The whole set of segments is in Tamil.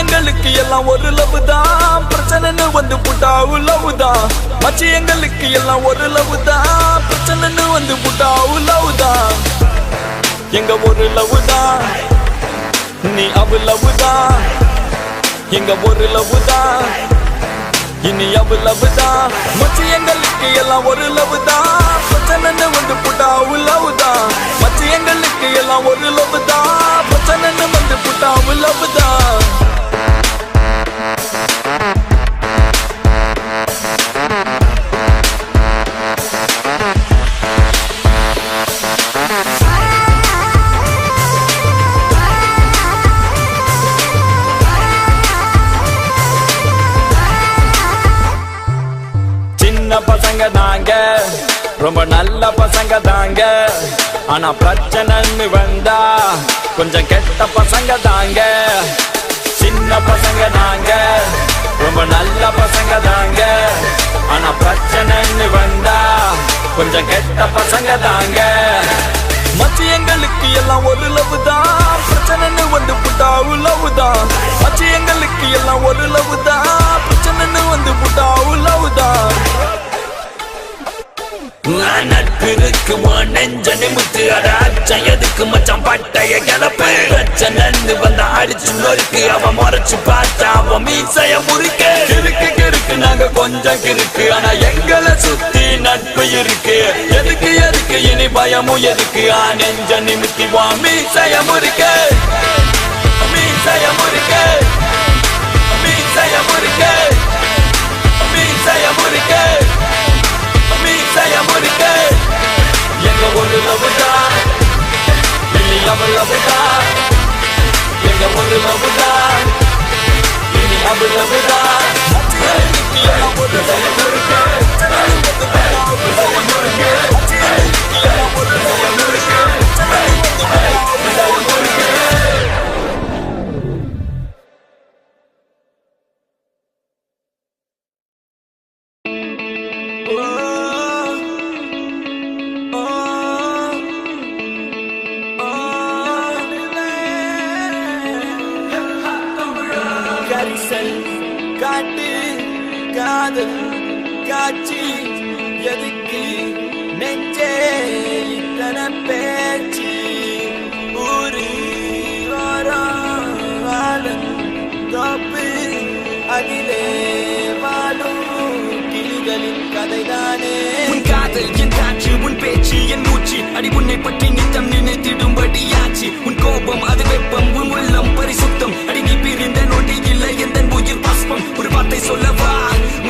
எங்களுக்கு எல்லாம் ஒரு லவ் தான், பிரச்சனைன்னு வந்து புட்டா லவ் தான். மச்சி எங்களுக்கு எல்லாம் ஒரு லவ் தான், பிரச்சனைன்னு வந்து புட்டா லவ் தான். எங்க ஒரு லவ் தான், நீ அவ லவ் தான். எங்க ஒரு லவ் தான், இனி அவ லவ் தான். மச்சி எங்களுக்கு எல்லாம் ஒரு லவ் தான், பிரச்சனைன்னு வந்து புட்டா லவ் தான். மச்சி எங்களுக்கு எல்லாம் ஒரு லவ் தான், பிரச்சனைன்னு வந்து புட்டா லவ் தான். பசங்க தாங்க, ரொம்ப நல்ல பசங்க தாங்க. ஆனா பிரச்சனைன்னு வந்தா கொஞ்சம் கெட்ட பசங்க தாங்க. சின்ன பசங்க தாங்க, ரொம்ப நல்ல பசங்க தாங்க. ஆனா பிரச்சனைன்னு வந்தா கொஞ்சம் கெட்ட பசங்க தாங்க. மச்சி எங்களுக்கு எல்லாம் ஒரு லவ் தான், பிரச்சனைன்னு வந்து புட்டா லவ் தான். மச்சி எங்களுக்கு எல்லாம் ஒரு லவ் தான், பிரச்சனைன்னு வந்து புட்டா லவ் தான். நட்பிருக்கு நெஞ்ச நிமித்து அடாச்சம் எதுக்கு மச்சான் பட்டைய கிளப்பு. பிரச்சனை வந்தா அடிச்சு நொறுக்கு, அவன் முறைச்சு பார்த்தா அவன் மீசைய முறுக்கு. கிறுக்கு கிறுக்கு நாங்க கொஞ்சம் கிறுக்கு, ஆனா எங்களை சுத்தி நட்பு இருக்கு. எதுக்கு எதுக்கு இனி பயமும் எதுக்கு, நெஞ்ச நிமித்தி வா மீசைய முறுக்கு. மீசைய முறுக்கு, மீசைய முறுக்கு, மீசைய முறுக்கு, மீசைய முறுக்கு. எங்க ஒரு லவ் தான், இனி அவ லவ் தான். எங்க ஒரு லவ் தான், இனி அவ லவ் தான். ஒரு லவ் முறுக்கு, காட்டு காதல் காட்சி எதுக்கு நெஞ்சே இத்தனை பேச்சு. ஊரு வாழும் தோப்பு, அதிலே வாழும் கிளிகளின் கதைதானே. உன் காதல் என் காற்று, உன் பேச்சு என் மூச்சு. அடி உன்னை பற்றி நித்தம் நினைத்திடும்படியாச்சு. உன் கோபம் அது வெப்பம், உன் உள்ளம் பரிசுத்தம். அடி நீ பிரிந்த நொடி இல்லை எந்த உயிர் பாஸ்பம். ஒரு வார்த்தை சொல்லவா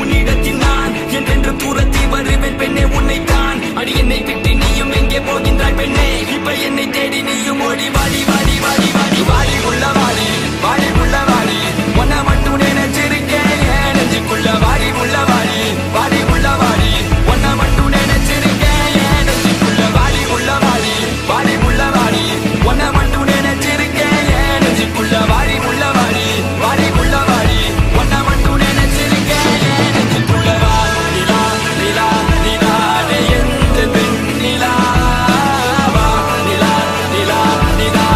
உன்னிடத்தில் நான் என்றென்று தூரத்தி வருவேன் பெண்ணே உன்னைத்தான். அடி என்னை விட்டு நீயும் எங்கே போகின்றாய் பெண்ணே. இப்ப என்னை தேடி நீயும் ஓடி வாடி வாடி வாடி வாடி வாடி உள்ள வாடி வாடி உள்ள வாடி. உன்னை மட்டும் நினைச்சிருக்கேன் நெஞ்சுக்குள்ள வாடி உள்ள வாடி வாடி உள்ள வாடி. உன்னை மட்டும் நினைச்சிருக்கேன் நெஞ்சுக்குள்ள வாடி உள்ள வாடி வாடி உள்ள வாடி. உன்னை மட்டும் நினைச்சிருக்கேன் நெஞ்சுக்குள்ள வாடி உள்ள வாடி வாடி உள்ள வாடி. உன்னை மட்டும் நினைச்சிருக்கேன் நெஞ்சுக்குள்ள வாடி. நிலா நிலா நிலா எந்த பெண் நிலா. நிலா நிலா நிலா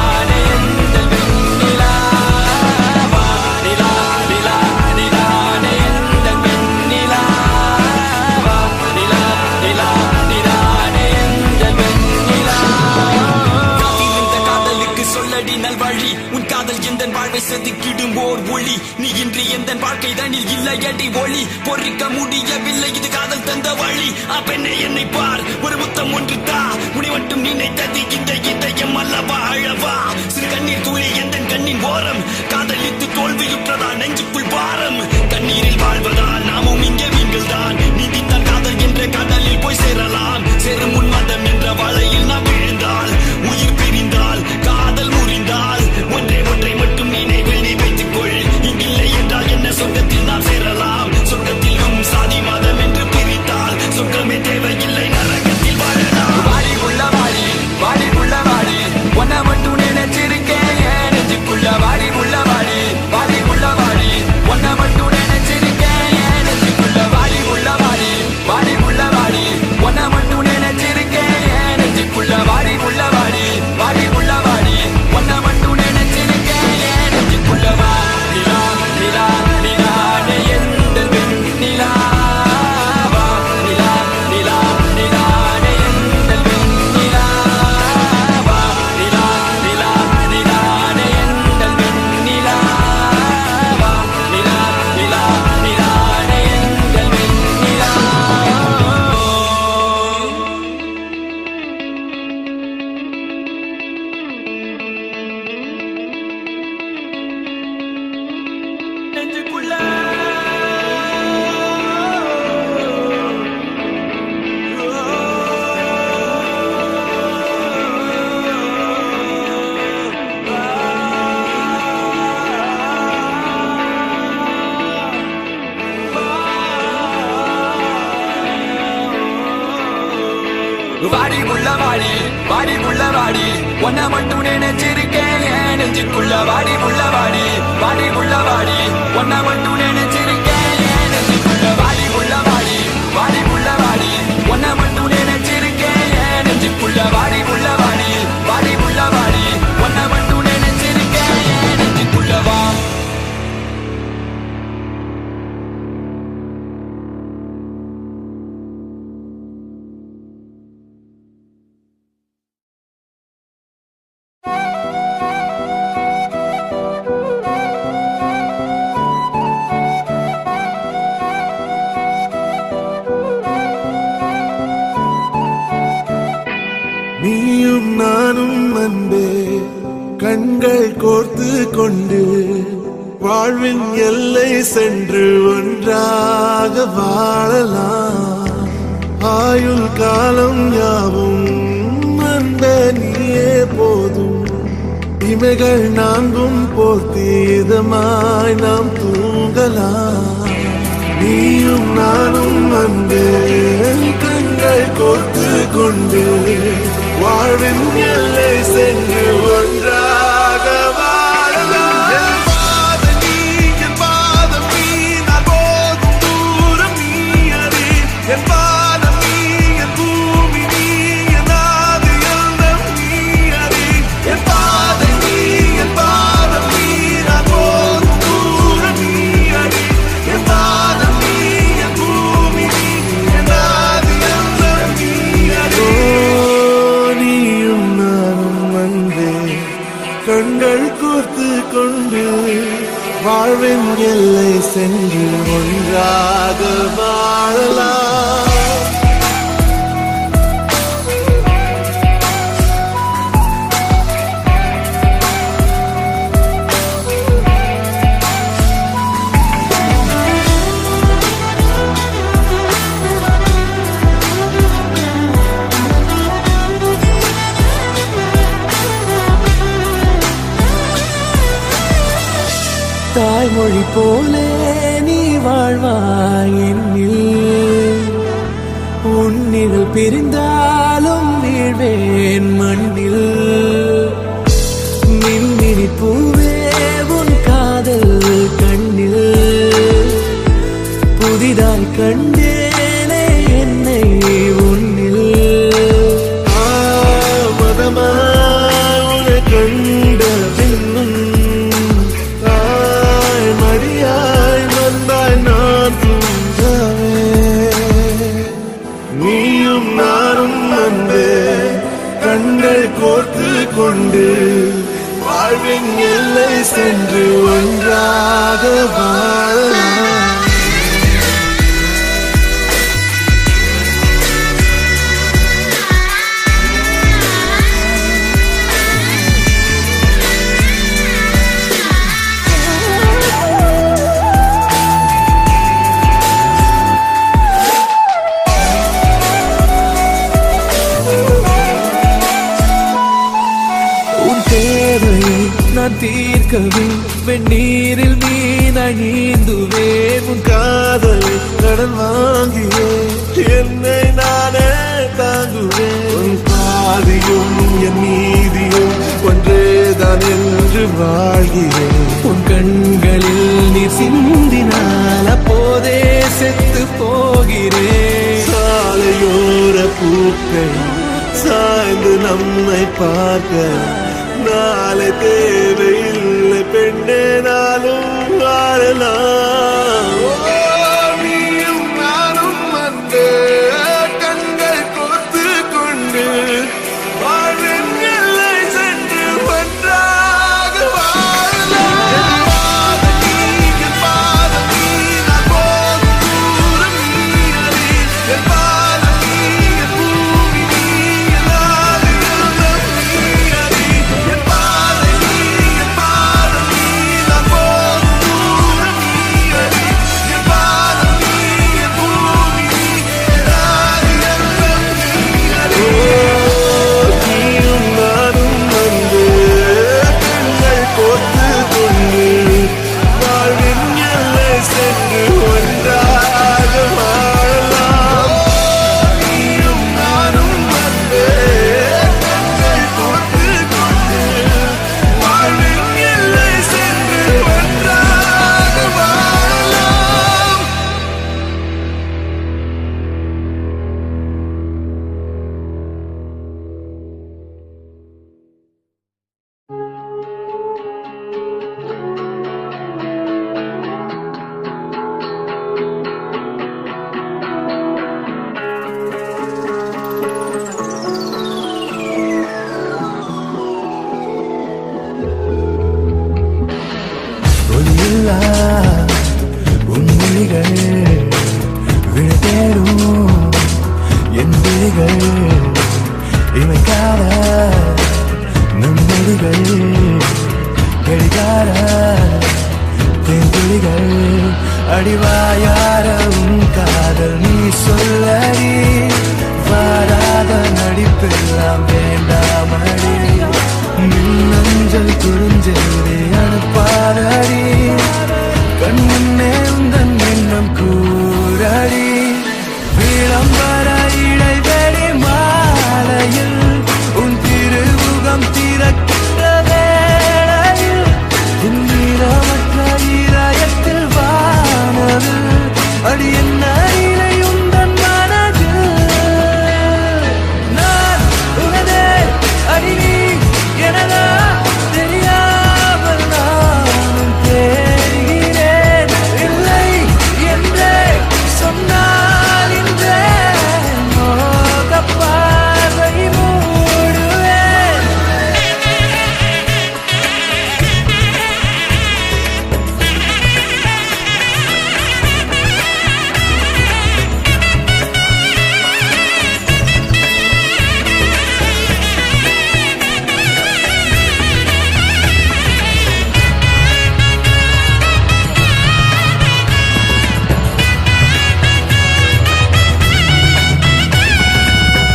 எந்த பெண் நிலா. நிலா நிலா நிலா எந்த பெண் நிலா. நிலா நிலா நிலா எந்த பெண் நிலா. காத்திருந்த காதலுக்கு சொல்லடி நல்வழி. உன் காதல் எந்த வாழ்வை செதுக்கிடும் ஓர் ஒளி. நீ இன்றி எந்த வாழ்க்கை தனில் இல்லை அடி ஒளி. பொறிக்க முடியவில்லை இது காதல் தந்த வழி. பெண்ணை என்னை பார், ஒரு முத்தம் ஒன்று தா. உன்னை மட்டும் நினைத்தது இந்த இதயம் அல்லவா அழவா. சிறு கண்ணீர் துளி எந்த கண்ணின் ஓரம். காதலித்து தோல்வியுற்றதா நெஞ்சுக்குள் பாரம். கண்ணீரில் வாழ்வதால் நாமும் இங்கே மீன்கள் தான். நீதித்தான் காதல் என்ற கடலில் போய் சேரலாம். சேரும் உன் மதம் என்ற வலையில் நாம் விழுந்தால், உயிர் பிரிந்தால், காதல் முறிந்தால், ஒன்றே ஒன்றை மட்டும் நினைவில் நீ வைத்துக் கொள். இங்கில்லை என்றால் என்ன சொர்க்கத்தில் நாம் சேரலாம். சொர்க்கத்திலும் சாதி மதம் என்று பிரித்தால் சொர்க்கமே தேவையில்லை, நரகத்தில் வாழலாம். வாடி உள்ள வாடி வாடி உள்ள வாடி. வாடி உள்ள வாடி வாடி உள்ள வாடி உன்னை மட்டும் நினைச்சிருக்கேன் என் நெஞ்சுக்குள்ள வாடி உள்ள வாடி வாடி உள்ள வாடி உன்னை மட்டும் நினைச்சிருக்கேன் என் நெஞ்சுக்குள்ள வாடி உள்ள வாடி வாடி உள்ள வாடி உன்னை மட்டும் நினைச்சிருக்கேன் என் நெஞ்சுக்குள்ள வாடி உள்ள வாடி வாடி உள்ள வாடி உன்னை மட்டும் நினைச்சிருக்கேன் என் நெஞ்சுக்குள்ள வா நீயும் நானும் அன்பே கண்கள் கோர்த்து கொண்டு வாழ்வின் எல்லை சென்று ஒன்றாக வாழலாம். ஆயுள் காலம் யாவும் அன்பே நீயே போதும். இமைகள் நான்கும் போர்த்தி இதமாய் நாம் தூங்கலாம். நீயும் நானும் அன்பே கண்கள் கோர்த்து கொண்டு வாழ்வின் எல்லை சென்று ஒன்றாக வாழலாம். என் பாதம் நீ, என் பாதம் நீ, நான் போகும் தூரம் நீ அறி. என் பாதம் நீ, என் பூமி நீ, என் ஆதி எல்லாம் நீ அறி. என் பாதம் நீ, என் பாதம் நீ, நான் போகும் தூரம் நீ அறி. என் பாதம் நீ, என் பூமி நீ, என் ஆதி எல்லாம் நீ அறி. நீயும் நானும் அன்பே கண்கள் கோர்த்து கொண்டு வாழ்வின் எல்லை சென்று ஒன்றாக வாழலாம். தாய்மொழி போலே நீ வாழ்வாய் என்னில். உன்னில் பிரிந்தாலும் வீழ்வேன் மண்ணில். மின்மினி பூவே உன் காதல் கண்ணில். புதிதாய் கண்டேனே என்னை உன்னில். மதமாய் உன்னை கண்ட பின்னும் மடியாய் வந்தாய் நான் தூங்கவே. நீயும் நானும் அன்பே கண்கள் கோர்த்து கொண்டு வாழ்வின் எல்லை சென்று ஒன்றாக வாழலாம். நான் தீர்க்கவே வெந்நீரில் மீனாய் நீந்துவேன். உன் காதலை கடன் வாங்கியே என்னை நானே தாங்குவேன். உன் பாதியும் என் நீதியும் ஒன்றேதான் என்று வாழ்கிறேன். உன் கண்களில் நீர் சிந்தினால் அப்போதே செத்து போகிறேன். சாலையோர பூக்கள் சாய்ந்து நம்மை பார்க்க நாளை தேவையில்லை பெண்ணே நாளும் வாழலாம். நீயும் நானும் அன்பே கண்கள் கோர்த்து கொண்டு வாழ்வின் எல்லை சென்று ஒன்றாக வாழலாம். என் பாதம் நீ, என் பாதம் நீ, நான் போகும் தூரம் நீ அறி. என் பாதம் நீ, என் பூமி நீ, என் ஆதி எல்லாம் நீ அறி. என் பாதம் நீ, என் பாதம் நீ, நான் போகும் தூரம் நீ தேடும் என் விழிகள் இமைக்காத நுண்மொழிகள் கடிகார தேங்குழிகள் அடிவாயாரம் காதல் நீ சொல்லடி வாராத நடிப்பெல்லாம் வேண்டாமடி மின்னஞ்சல் குறிஞ்செய்தி அனுப்பாதடி கண்முன்னே உந்தன் எண்ணம் கூறடி விளம்பர இடைவெளி மாலையில் உன் திருமுகம் திறக்கின்ற வேளையில் இந்திரமற்ற இதயத்தில் வானது அடி என்ன இலை உந்தன் மனதில் நான் உனதே அடி நீ எனதா தெரியாமல் நானும் தேடுகிறேன் இல்லை என்றே சொன்னால் இன்றே மோகப் பார்வை மூடுவேன்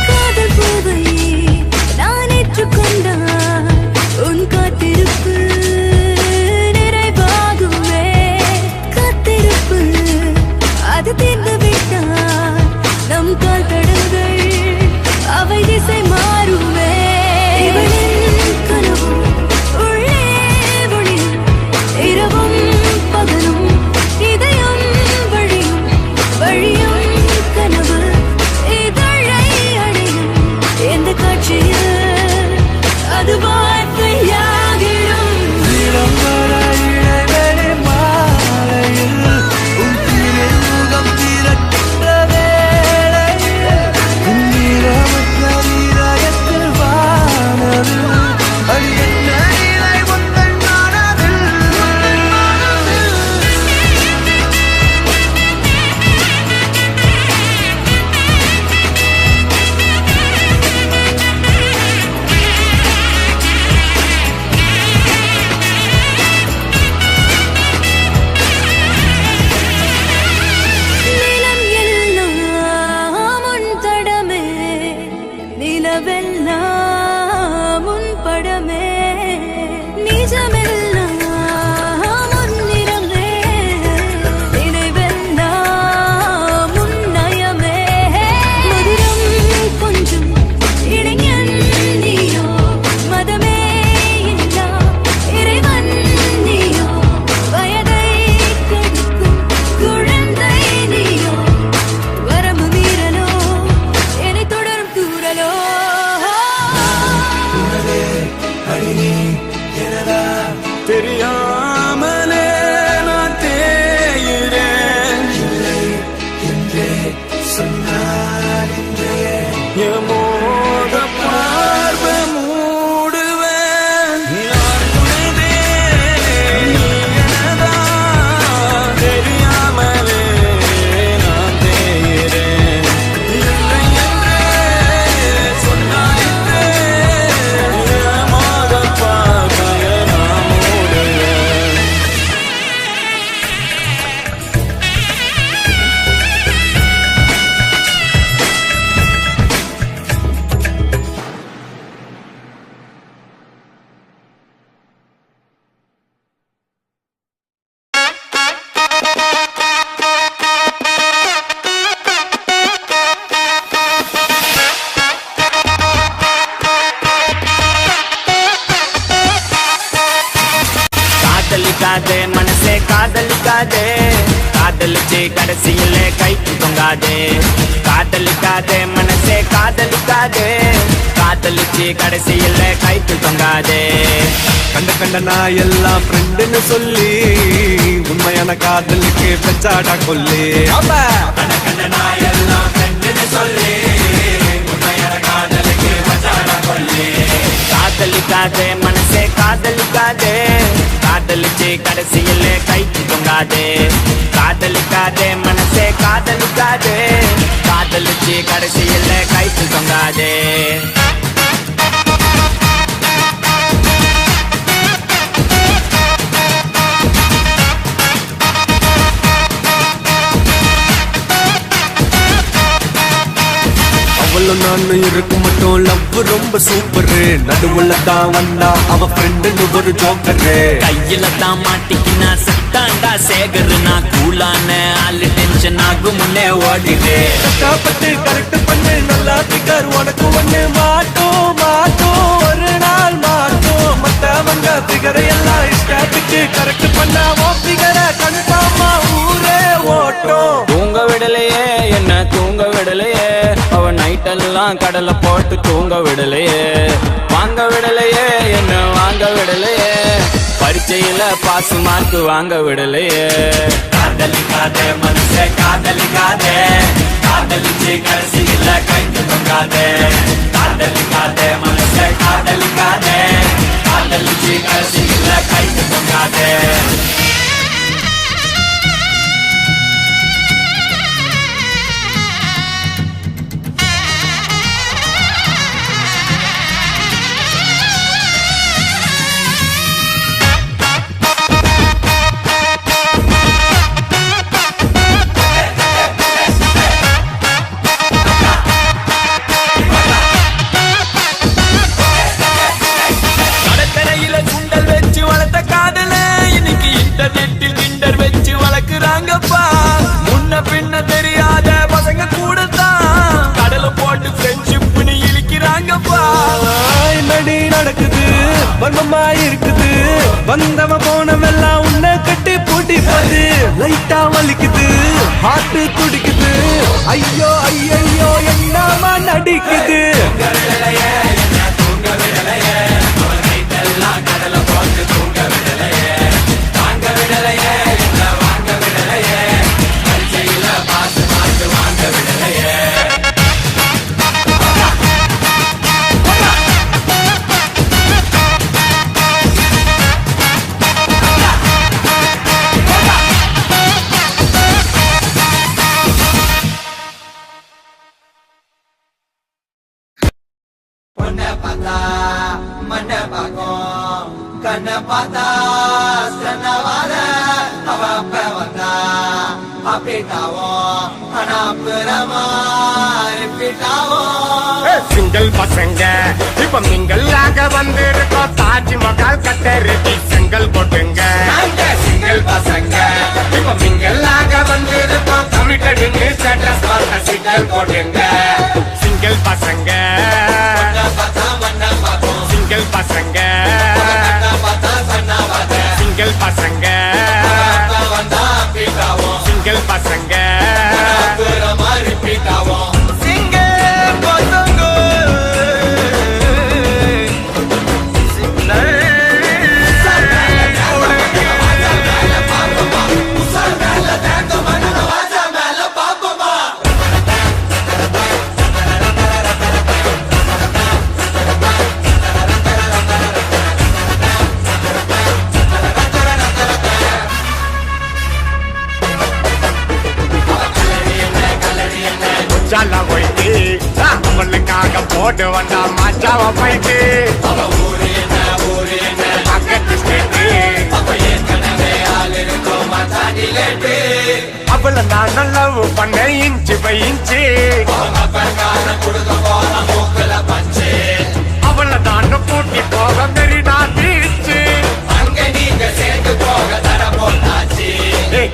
காதல் பூவை நான் ஏற்றுக்கொண்டால் உன் காத்திருப்பு நிறைவாகுமே காத்திருப்பு அது தீர்ந்து விட்டால் நம் கால் தடங்கள் அவை திசை மாறுமே இவளின் கனவு உள்ளே ஒளியும் இரவும் பகலும் இதயம் வழியும் வழியும் கனவு இதழை அடையும் எந்த காட்சியில் அது வார்த்தையாகிடும் விளம்பர இடைவெளி மாலையில் உன் திருமுகம் திறக்கின்ற வேளையில் இந்திரமற்ற இதயத்தில் வானது அடி என்ன இலை உந்தன் மனதில் நிலம் எல்லாம் உன் தடமே நிலவெல்லாம் உன் படமே நிஜமெல்லாம் உன் நிறமே நினைவெல்லாம் உன் நயமே மதுரம் கொஞ்சம் இளைஞன் நீயோ மதமே இல்லா இறைவன் நீயோ வயதை கெடுக்கும் குழந்தை நீயோ வரம்பு மீறலோ என்னை தொடரும் தூரலோ தெரியாமலே நான் தேயிறேன் என் மோக பார்வை மூடுவேன் நான் உனதே, நீ எனதா. தெரியாமலே நான் தேயிறேன் இல்லை என்றே சொன்னாயிற்றே என் மோக பார்வையை நான் மூடுவேன். காதலிக்காதே மனசே காதலிக்காதே காதலிச்சு கடைசியில கைக்கு தொங்காதே காதலிக்காதே மனசே காதலிக்காதே காதலிச்சு கடைசியில கைக்கு தொங்காதே கண்ட கண்ட நான் எல்லாம் ஃப்ரெண்டுன்னு சொல்லி உண்மையான காதலுக்கு பெச்சாடா கொல்லி கண்ட கண்ட நாய் எல்லாம் ஃப்ரெண்டுன்னு சொல்லி உண்மையான காதலுக்கு மச்சான கொல்லி காதலிக்காதே மனசே காதலிக்காதே காதலிச்சு கடைசியில கைக்கு தொங்காதே காதலிக்காதே மனசே காதலிக்காதே காதலிச்சு கடைசியில் கைத்து தொங்காதே. அவளும் நானும் இருக்க மட்டும் லவ் ரொம்ப சூப்பரு. நடுவுல தான் வந்தா அவ ஃப்ரெண்டுன்னு ஒரு ஜோக்கரு. கையில தான் மாட்டிக்கினா சட்டாண்டா சேகரு. நான் கூலான ஆளு டென்ஷன் ஆகும் முன்னே ஓடிடு. கஷ்டப்பட்டு கரெக்ட் பண்ணு நல்லா பிகர் உனக்கு ஒண்ணு மாட்டோம் மாட்டோம் ஒரு நாள் மாட்டோம். மத்தவங்க பிகரை எல்லாம் இஷ்டத்துக்கு கரெக்ட் பண்ணா உன் பிகரை கன்ஃபார்மா ஊரே ஓட்டும். தூங்க விடலையே என்ன தூங்க விடலையே, அவ நைட்டெல்லாம் கடலை போட்டு தூங்க விடலையே. வாங்க விடலையே என்ன வாங்க விடலையே, பரீட்சையில பாஸ் மார்க் வாங்க விடலையே. காதலிக்காதே மனசே காதலிக்காதே, காதலிச்சு கடைசியில கைத்து தொங்காதே. காதலிக்காதே மனசே காதலிக்காதே, காதலிச்சு கடைசியில கைத்து தொங்காதே. கடற்கரையில சுண்டல் வச்சு வளர்த்த காதல இன்னைக்கு இன்டர்நெட்டில் கிண்டர் வச்சு வளர்க்குறாங்கப்பா. முன்ன பின்ன தெரியாத பசங்க கூட தான் கடலை போட்டு ஃப்ரெண்ட்ஷிப்னு இழிக்கிறாங்கப்பா. என்னடி நடக்குது வன்மமா இருக்குது. வந்தவன் போனவெல்லாம் உன்னை கட்டி பூட்டி போது. லைட்டா வலிக்குது ஹார்ட் துடிக்குது. ஐயோ ஐயோ என்னமா நடிக்குது. பொண்ண பார்த்தா மண்ண பார்க்கும், கண்ண பார்த்தா சன்னவாத. அவ அப்ப வந்தா அப்படிட்டாவும் ஆனா அப்புறமா ரிப்பீட்டாவும். சிங்கிள் பசங்க இப்ப மிங்கல்லாக வந்திருக்கோம். தாஜ்மஹால் கட்ட ரெடி செங்கல் போட்டுங்க. சிங்கிள் பசங்க இப்ப மிங்கல்லாக வந்திருக்கோம். கமிட்டட் ஸ்டேட்டஸ் பார்த்த சிங்கிள் போட்டுங்க. சிங்கிள் பசங்க சிங்கிள் பசங்க சிங்கிள் பசங்க சிங்கிள் பசங்க ஜாலா போயிட்டு அவளுக்காக போட்டு வந்தா மாச்சாவ போயிட்டு. பக்கத்து ஸ்டேட்டு அவளை நான் லவ் பண்ண இன்ச்சு பை இன்ச்சு. அவளை தான் கூட்டி போக மெரினா பீச்சு.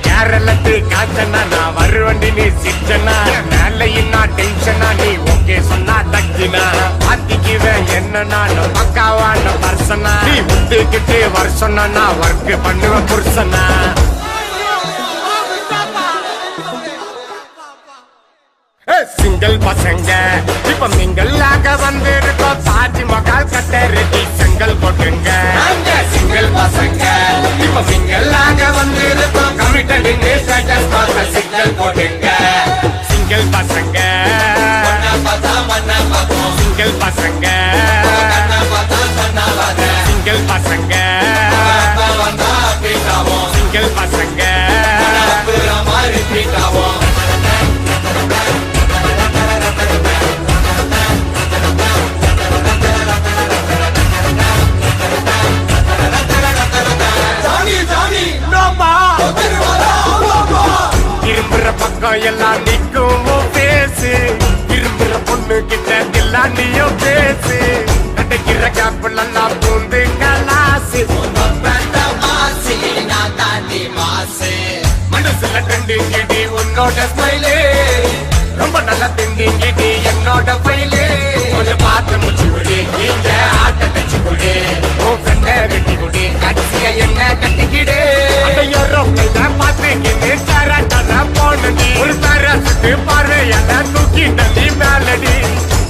கேரளத்து காச்சனா நான் வருவண்டி நீ சிச்சனா. மேலையின்னா டென்ஷனா நீ ஓகே சொன்னா தக்கினா. பாத்திக்குவேன் என்ன நான் பக்காவான பர்சனா. நீ முட்டுக்கிட்டு வருஷம்னா நான் ஒர்க் பண்ணுவேன் புருஷனா. சிங்கிள் பசங்க இப்ப மிங்கல்லாக வந்திருக்கோம். தாஜ்மஹால் கட்ட ரெடி செங்கல் போட்டுங்க. சிங்கிள் பசங்க இப்ப மிங்கல்லாக வந்திருக்கோம். கமிட்டட் ஸ்டேட்டஸ் பார்த்த சிங்கிள் போட்டுங்க. சிங்கிள் பசங்க சிங்கிள் பசங்க சிங்கிள் பசங்க சிங்கிள் பசங்க திண்டிங்கிடி உன்னோட ஸ்மைலே ரொம்ப நல்லா திண்டிங்கிடி என்னோட பைலே கொஞ்சம் பார்த்து முச்சு விடு இந்த ஆட்ட தச்சு விடு உன் ஃப்ரெண்ட வெட்டி விடு கட்சிய என்ன கட்டிக்கிடு பார்த்துக்கிட்டு தர தர போனடி ஒரு தர சுட்டு பாரு என்ன தூக்கிட்ட நீ மேலடி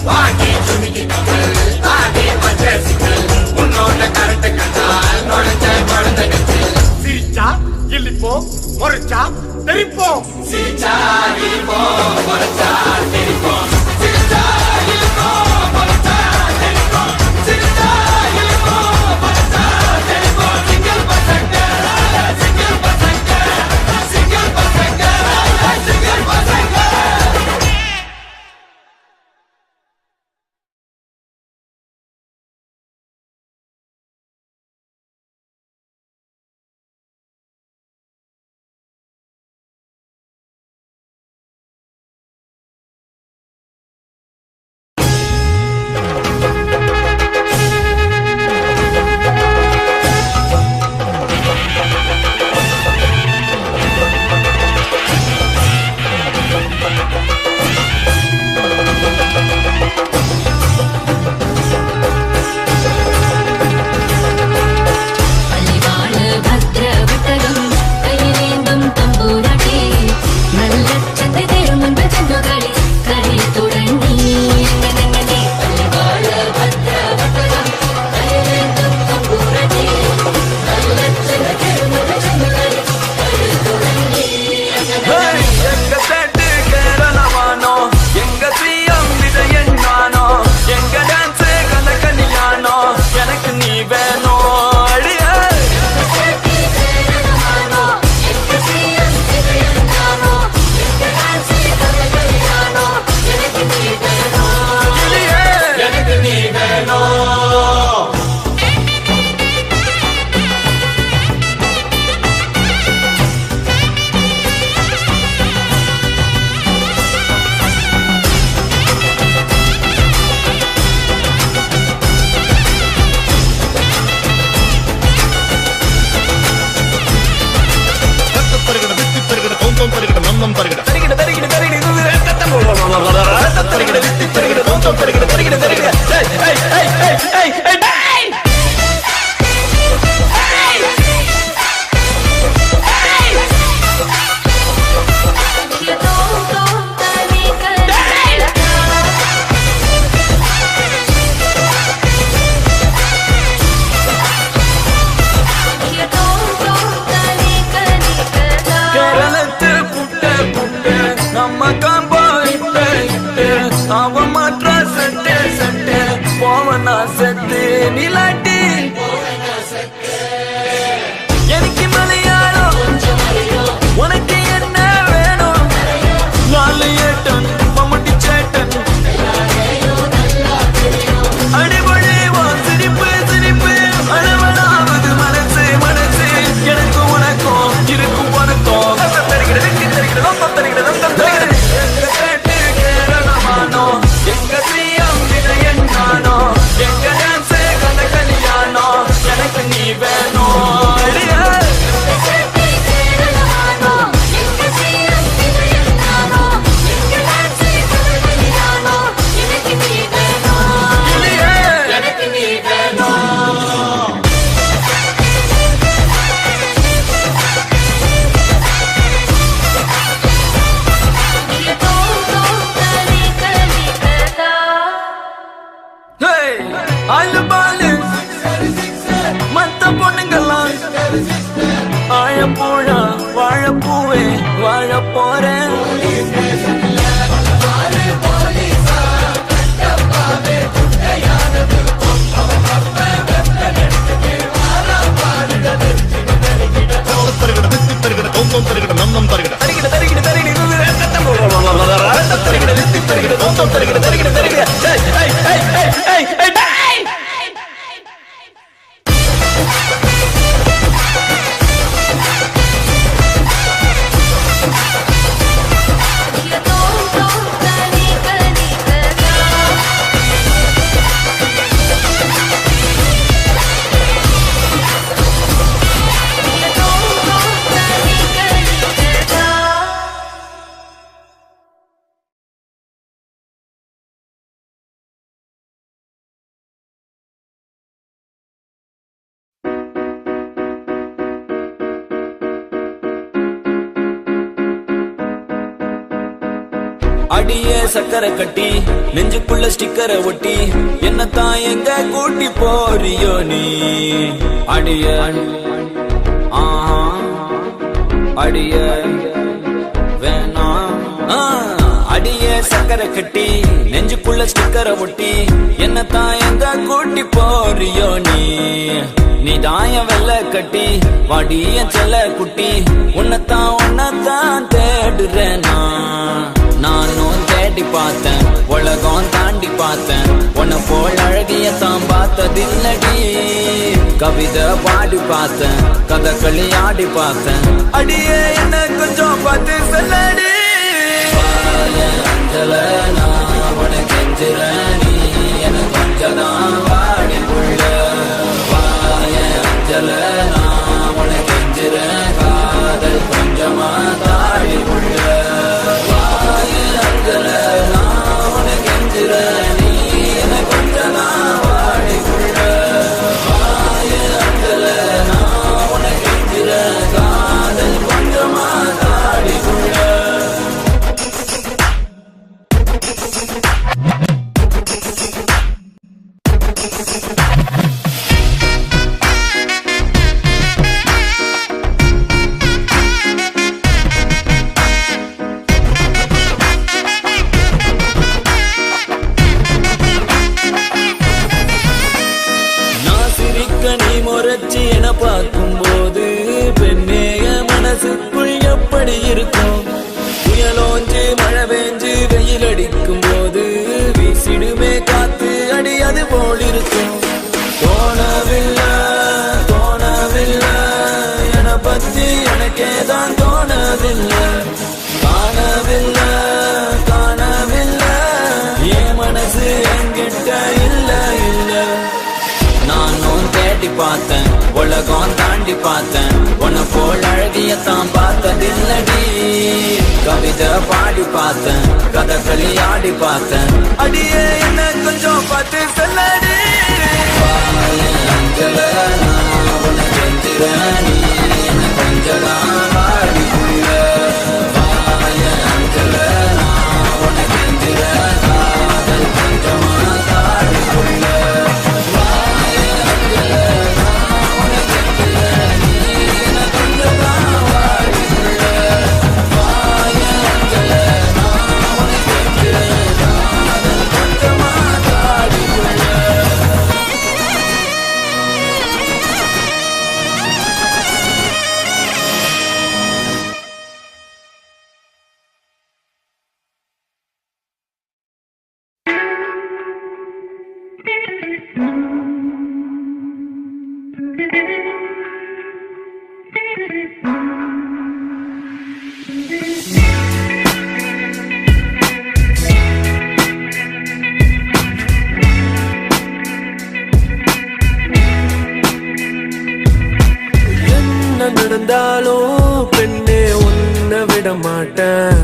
வாங்கி சுமிக்கி கமல் தாடி மஜசிக்கல் உன்னோட கரண்ட் கண்டால் நுழைஞ்ச குழந்தை கட்சி சிரிச்சா இல்லிப்போம் முறைச்சா தெரிப்போம் சிரிச்சா இல்லிப்போம் முறைச்சா தெரிப்போம் சிரிச்சா இல்லிப்போம் முறைச்சா தெரிப்போம் சிரிச்சா இல்லிப்போம் முறைச்சா தெரிப்போம் சிங்கிள் பசங்க சிங்கிள் பசங்க சிங்கிள் பசங்க சிங்கிள் பசங்க செத்து நிலாட்டி எனக்கு மலையாளம் உனக்கு என்ன வேணும் 4 ஏட்டன் மம்முட்டி சேட்டன் அடிபொழி சிரிப்பு சிரிப்பு அளவலாவது மனசு மனசு எனக்கு உனக்கும் இருக்கும் உனக்கும் தருகிறது கேரளமானோ எங்க சிஎம் விஜயன் நானோ எங்க டான்ஸ் கலக்கலியா அடியே சக்கரை கட்டி நெஞ்சுக்குள்ள ஸ்டிக்கரை ஒட்டி என்னத்தான் எங்க கூட்டி போறியோ நீ அடிய அடிய வேணாம் அடியே சக்கரை கட்டி நெஞ்சுக்குள்ள ஸ்டிக்கரை ஒட்டி என்னத்தான் எங்க கூட்டி போறியோ நீ தாய வெள்ள கட்டி வாடிய செல்ல குட்டி உன்னத்தான் தேடுறேன் நானும் தேடி பார்த்தேன் உலகம் தாண்டி பார்த்தேன் உன்னை போல் அழகியத்தான் பார்த்ததில்லடி கவிதை பாடி பார்த்தேன் கதகளி ஆடி பார்த்தேன் அடியே என்ன கொஞ்சம் பார்த்து சொல்லடி அஞ்சல நான் உனக்கு கெஞ்சுறேன் நீ எனக்கு கொஞ்சம் தான் வாடி புள்ள அஞ்சல நான் உனக்கு கெஞ்சுறேன் காதல் கொஞ்சமா தாடி புள்ள அஞ்சல நான் உனக்கு கெஞ்சுறேன் நீ எனக்கு கொஞ்சம் தான் வாடி புள்ள அஞ்சல நான் உனக்கு கெஞ்சுறேன் காதல் கொஞ்சமா தாடி புள்ள என பார்க்கும்போது பெண்ணேய மனசுக்குள் எப்படி இருக்கும் புயலோஞ்சு மழை பெஞ்சு வெயில் அடிக்கும் போது வீசிடுமே காத்து அடி அது போல் இருக்கும் தோணவில்லை என பத்தி எனக்கேதான் தோணவில்லை காணவில்லை என் மனசு என்கிட்ட இல்ல நானும் தேடி பார்த்தேன் உலகம் தாண்டி பார்த்தேன் உன்னை போல் அழகியத்தான் பார்த்ததில்லடி கவிதை பாடி பார்த்தேன் கதகளி ஆடி பார்த்தேன் அடியே என்ன கொஞ்சம் பார்த்து சொல்லடி அஞ்சல நான் உனக்கு கெஞ்சுறேன் நீ என்ன கொஞ்சம் தான் வாடி புள்ள அஞ்சல நான் உனக்கு கெஞ்சுறேன் காதல் கொஞ்சமா தாடி புள்ள நடந்தாலும் பெண்ணே உன்னை விட மாட்டேன்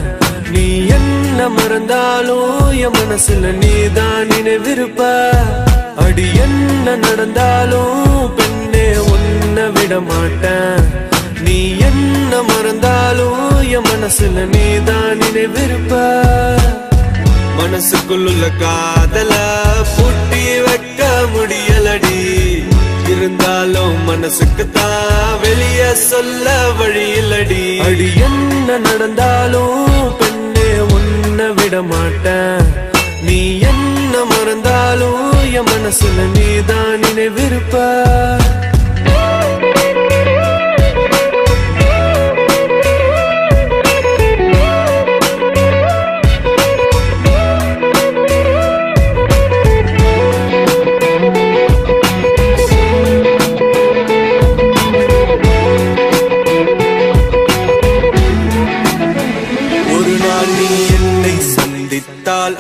நீ என்ன மறந்தாலும் என் மனசுல நீதான் நினைவிருப்ப அடி என்ன நடந்தாலும் பெண்ணே உன்னை விட மாட்டேன் நீ என்ன மறந்தாலும் என் மனசுல நீதான் நினைவிருப்ப மனசுக்குள்ள காதல பூட்டி வைக்க முடியலடி இருந்தாலும் மனசுக்கு தான் வெளிய சொல்ல வழியில்லடி அடி என்ன நடந்தாலும் பெண்ணே உன்னை விட மாட்டேன் நீ என்ன மறந்தாலும் என் மனசுல நீதான் நினைவிருப்ப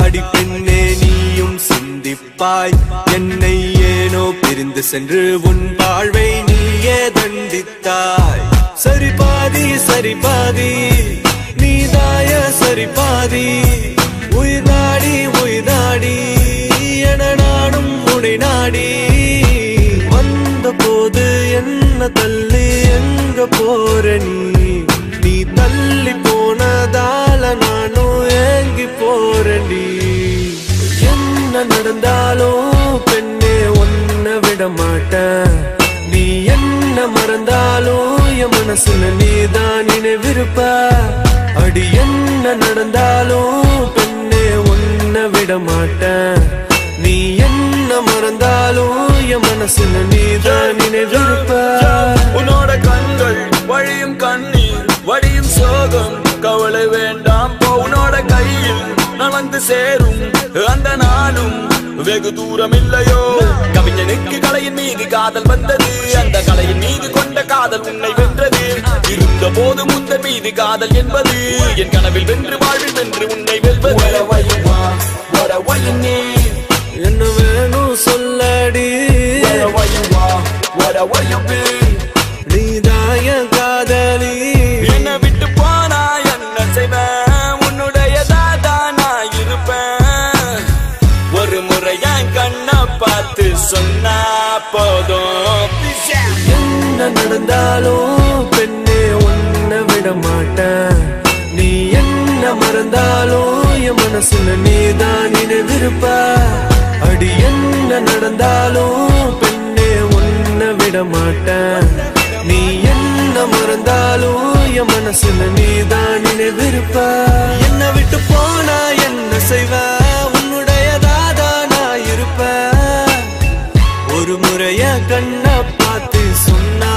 அடி பெண்ணே நீயும் சிந்திப்பாய் என்னை ஏனோ பிரிந்து சென்று உன் வாழ்வை நீயே தண்டித்தாய் சரி பாதி நீதாய சரி பாதி உயிர் நாடி என நாடும் உனை நாடி வந்த போது என்ன தள்ளி எங்க போற நீ தள்ளி போனதால நானும் ஏங்கி போற சொல்லடி. என்ன நடந்தாலும் பெண்ணே ஒன்ன விட மாட்டேன். நீ என்ன மறந்தாலும் என் மனசுல நீதான் நினைவிருப்ப. அடி என்ன நடந்தாலும் பெண்ணே ஒன்ன விட மாட்டேன். நீ என்ன மறந்தாலும் என் மனசுல நீதான் நினைவிருப்ப. உன்னோட கண்கள் வழியும் கண்ணீர் வடியும் சோகம் கவலை வேண்டாம் போ. உன்னோட கையில் நலந்து சேரும் அந்த நாளும் வெகு தூரம் இல்லையோ. கவிஞனுக்கு கலையின் மீது காதல் வந்தது. அந்த கலையின் மீது கொண்ட காதல் உன்னை வென்றது. இருந்த போது முந்த மீது காதல் என்பது என் கனவில் வென்று வாழ்வில் வென்று உன்னை வெல்வது. என்ன வேணும் சொல்லடி. நீதான் என் காதலி. என்ன விட்டு போனா என்ன செய்வேன். உன்னுடையதான் நான் இருப்பேன். ஒரு முறை என் கண்ணை பார்த்து சொன்னா போதும். என்ன நடந்தாலும் பெண்ணே ஒன்ன விட மாட்டேன். நீ என்ன மறந்தாலும் என் மனசுல நீதான் நினைவிருப்ப. அடி என்ன நடந்தாலும் பெண்ணே ஒன்ன விட மாட்டேன். நீ என்ன மறந்தாலும் என் மனசுல நீதான் நினைவிருப்ப. என்ன விட்டு போனா என்ன செய்வ. உன்னுடையதாதா நான் இருப்ப. ஒரு முறைய கண்ணை பார்த்து சொன்னா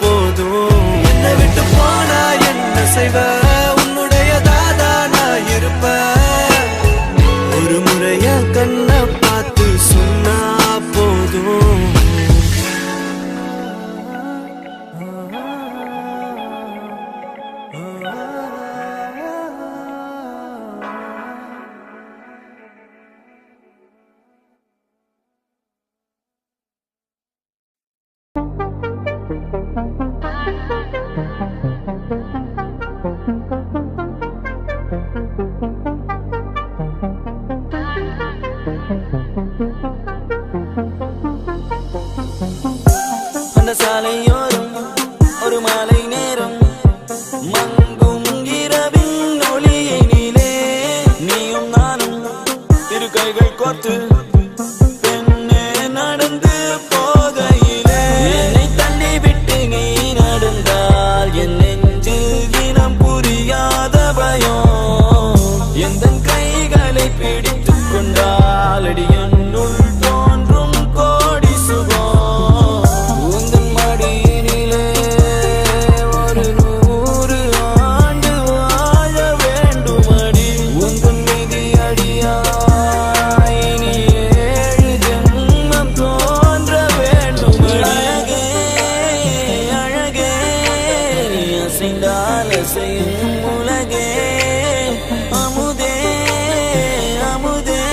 போதும். என்ன விட்டு போனா என்ன செய்வ. உன்னுடையதாதா நான் இருப்ப. ஒரு முறைய கண்ணை பார்த்து சொன்னா போதும். அந்த சாலையோரம் ஒரு மாலை நேரம் மங்கும் இரவின் ஒளியினிலே நீயும் நானும் இரு கைகள் கோர்த்து பெண்ணே நடந்து போகையிலே என்னை தள்ளி விட்டு நீ நடந்தால் என் நெஞ்சில் இனம் புரியாத பயம். எந்த கைகளை பிடித்துக் கொண்டால் அடி என்னுள் தோன்றும் கோடி சுகம். உந்தன் மடியினிலே ஒரு 100 ஆண்டு வாழ வேண்டும் அடி. உந்தன் மீதி அடியாய் இனி 7 ஜென்மம் தோன்ற வேண்டும் அழகே அழகே. நீ அசைந்தால் அசையும் உலகே. அமுதே அமுதே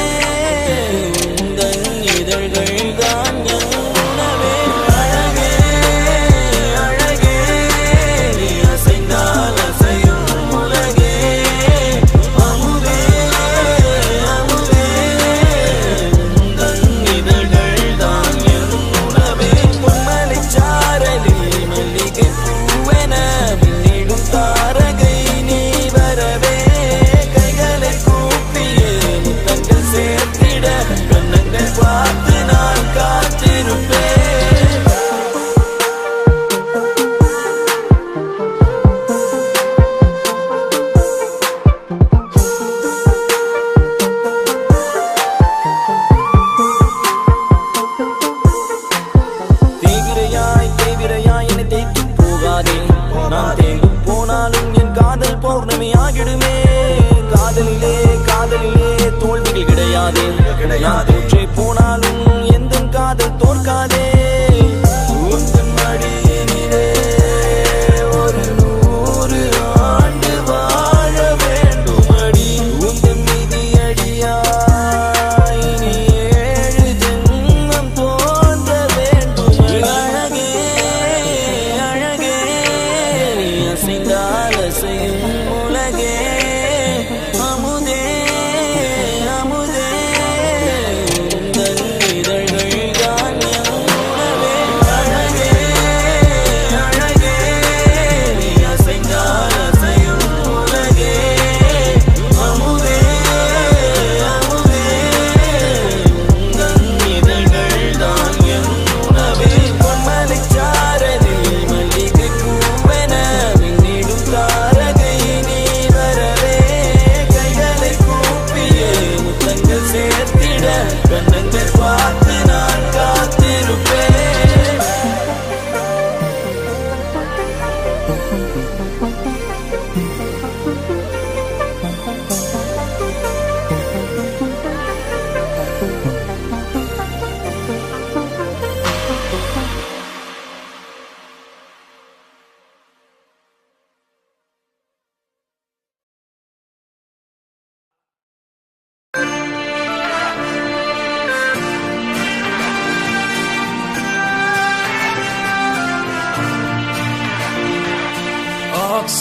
உந்தன் இதழ்கள் தான் என் உணவே. அழகே அழகே நீ அசைந்தால் அசையும் உலகே. அமுதே அமுதே உந்தன் இதழ்கள் தான் என் உணவே. பொன்மலைச் சாரலில் மல்லிகை பூவென மின்னிடும் தாரகை நீ வரவே. கைகளை கூப்பியே முத்தங்கள் சேர்த்திட கண்ணங்கள் பார்த்து நான் காத்திருப்பேன். தேய்விரையாய் என்னை தேய்த்து போகாதே. நான் தேங்கும் போனாலும் என் காதல் பௌர்ணமியாகிடுமே. காதலிலே காதலிலே தோல்விகள் கிடையாதே. நான் தோற்றே போனாலும் எந்த காதல் தோற்காதே. உந்தன் மடியினிலே ஒரு 100 ஆண்டு வாழ வேண்டும் அடி. உந்தன் மீதி அடியாய் இனி 7 ஜென்மம் தோன்ற வேண்டும் அழகே அழகே. நீ அசைந்தால் அசையும் உலகே. அமுதே அமுதே உந்தன் இதழ்கள் தான் என்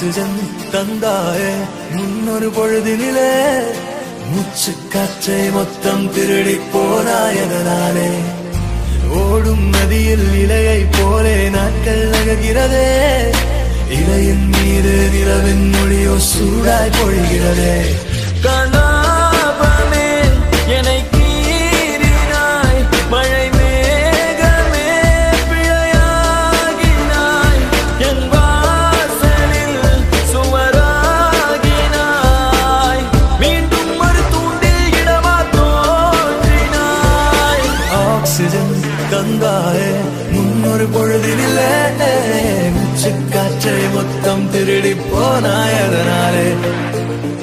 ஆக்சிஜன் தந்தாயே முன்னொரு பொழுதினிலே மூச்சு காற்றை மொத்தம் திருடி போனாயதனாலே ஓடும் நதியில் இலையை போலே நாட்கள் நகர்கிறதே இலையின் மீது நிலவின் மொழியோ சூடாய் பொழிகிறதே கலாபமே என்னை கீறினாய் மழை மேகமே பிழையாகினாய் என் வாசலில் சுவராகினாய் மீண்டும் ஒரு தூண்டில் இடமா தோன்றினாய் ஆக்சிஜன் தந்தாயே முன்னொரு பொழுதினிலே மூச்சு காற்றை மொத்தம் திருடி போனாயதனாலே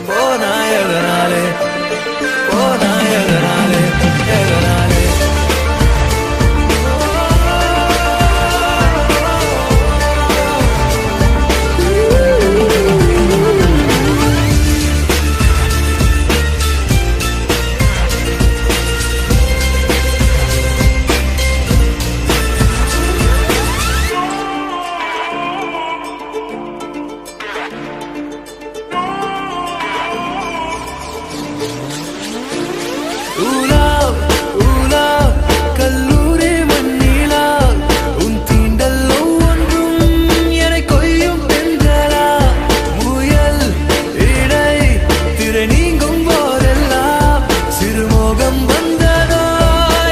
போனாயதனாலே போனாயதனாலே எதனாலே கல்லூரி மண்ணிலா உன் தீண்டல் ஒவ்வொன்றும் என்னை கொய்யும் பெண்களா முயல் இடை திரை நீங்கும் போதெல்லாம் சிறுமோகம் வந்ததோ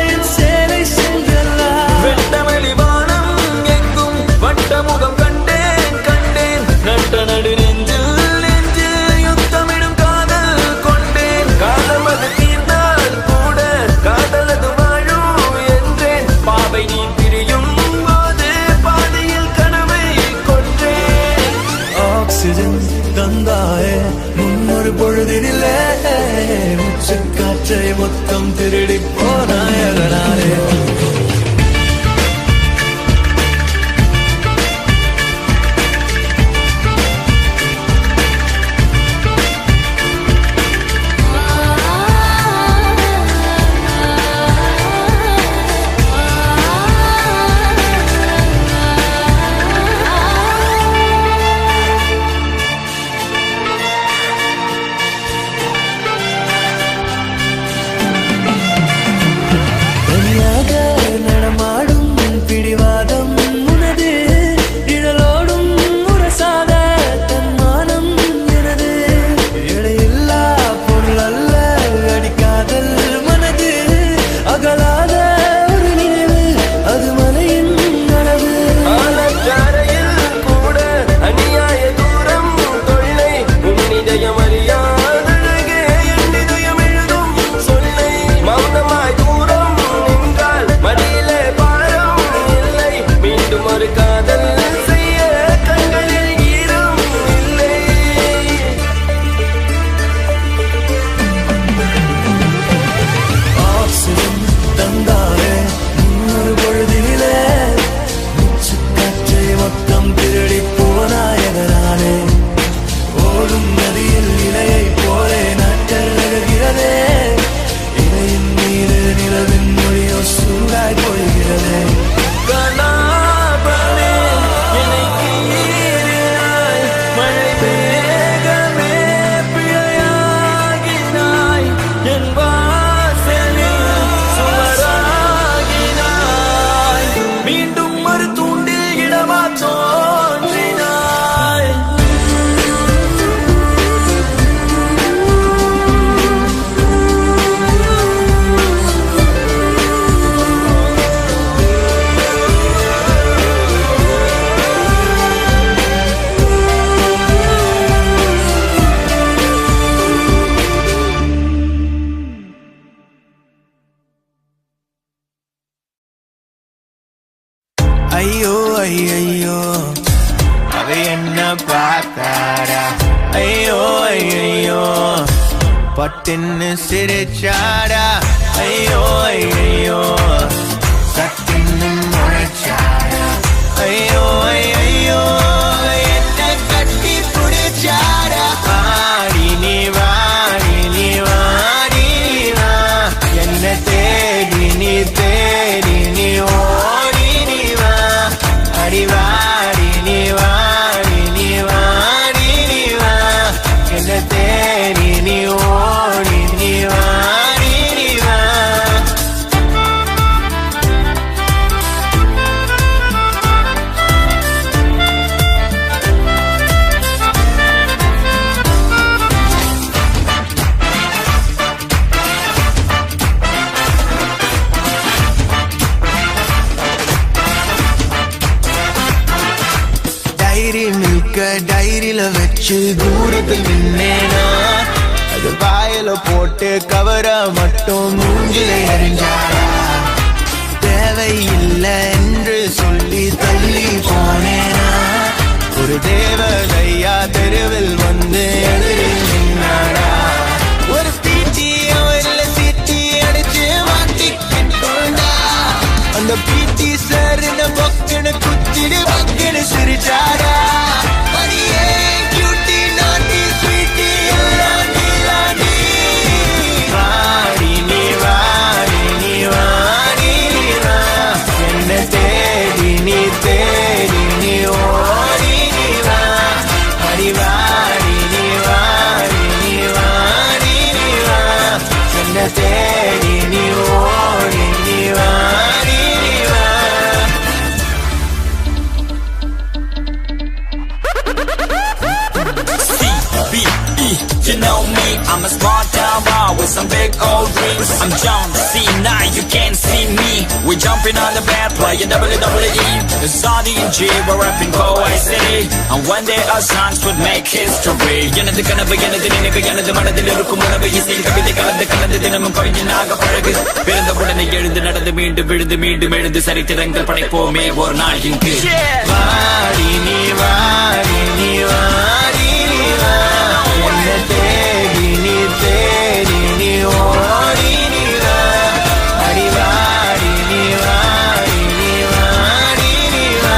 என் சேலை சென்றல்லா வெட்டவெளி வானம் எங்கும் வட்டமுகம் கண்டேன் கண்டேன் நட்ட நடு நெஞ்சில் நெஞ்சில் யுத்தமிடும் காதல் கொண்டேன் காலம் அது தீர்ந்தால் கூட காதலது வாழும் என்றேன் பாவை நீ பிரியும் போது பாதையில் கனவை கொன்றேன் ஆக்சிஜன் தந்தாயே முன்னொரு பொழுதினிலே மூச்சு காற்றை மொத்தம் திருடி போனாயதனாலே தனியாக நடமாடும் பிடிவாதம் உனது நிழலோடும் முரசாத தன்மானம் எனது எடையில்லா பொருள் அல்ல அடிக்காதல் மனது அகலாத ஒரு நினைவு அது மலையின் அளவு ஆலச்சாரையில் கூட அநியாய தூரம் தொல்லை உன் இதயம் அறியாதழகே என் இதயம் எழுதும் சொல்லை மௌனமாய் தூரம் நின்றால் மடியிலே பாரம் இல்லை மீண்டும் ஒரு காதல் செய்ய கண்களில் ஈரம் இல்லை ஆக்சிஜன் தந்தாலே முன்னொரு பொழுதினிலே மூச்சு காற்றை மொத்தம் திருடி போனாயதனாலே ஓடும் நதியில் இலையை போலே நாட்கள் நகர்கிறதே இலையின் மீது நிலவின் மொழியோ சூடாய் பொழிகிறதே கலாபமே என்னை கீறினாய் மழை மேகமே பிழையாகினாய் என் வாசலில் சுவராகினாய் மீண்டும் ஒரு தூண்டில் இடமா தோன்றினாய் ஐயோ ஐயோ அவ என்ன பார்த்தாரா ஐயோ ஐயோ பட்டுன்னு சிரிச்சாரா ஐயோ ஐயோ சட்டுன்னு முறைச்சாரா ஐயோ ஐயோ என்ன கட்டி பிடிச்சாரா ஆடி நீ வாடி நீ வாடி வா என்ன தேடி நீ ஓடி நீ வா அடி வாடி நீ வாடி நீ வாடி எழுதிக்க டைரியில வச்சு தூரத்தில் நின்னேனா அது வாயில போட்டு கவர மட்டும் மூஞ்சில எறிஞ்சாரா தேவையில்லை என்று சொல்லி தள்ளி போனேனா ஒரு தேவதையா தெருவில் வந்து எதிரில் நின்னாரா ஒரு பீச்சி அவர்ல சீச்சி அடிச்சு மாட்டிக்கிட்டோண்டா அந்த பீச்சி சார் இந்த பக்கனு குத்திடு பக்கனு சிரிச்சாரா மரியே கியூட்டி நாட்டி ஸ்வீட்டி எல்லாம் நீலாண்டி வாடி நீ வாடி நீ வாடி நீ வா என்ன தேடி நீ ஓடி நீ வா அடி வாடி நீ வாடி நீ வாடி நீ வா என்ன தேடி நீ ஓடி நீ வாடி நீ வா CBE, you know me, I'm a small town boy with some big old dreams. I'm John C, now you can't see me. We jumping on the bed, playing WWE. It's Saudi and G, we're rapping Kuwait City. And one day our songs would make history. எனது கனவு எனது நினைவு எனது மனதில் இருக்கும் உணவு இசை கவிதை கலந்து தினமும் கவிஞனாக பழகு பிறந்தவுடனே எழுந்து நடந்து மீண்டும் விழுந்து மீண்டும் எழுந்து சரித்திரங்கள் படைப்போமே ஒரு நாள் இங்கு வாடி நீ வாடி நீ வாடி நீ வா என்ன தேடி நீ ஓடி நீ வா அடி வாடி நீ வாடி நீ வாடி நீ வா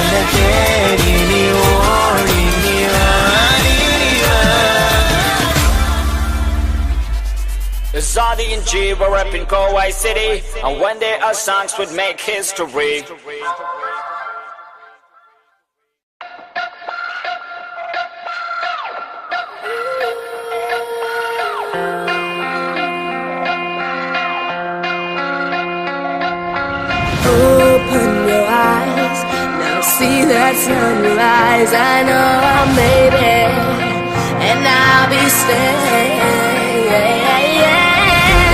என்ன தேடி நீ ஓடி நீ வாடி நீ வா It's Saudi and G, we're rapping Kuwait City. And one day our songs would make history. Open your eyes, now see that sunrise. I know I made it, and I'll be staying.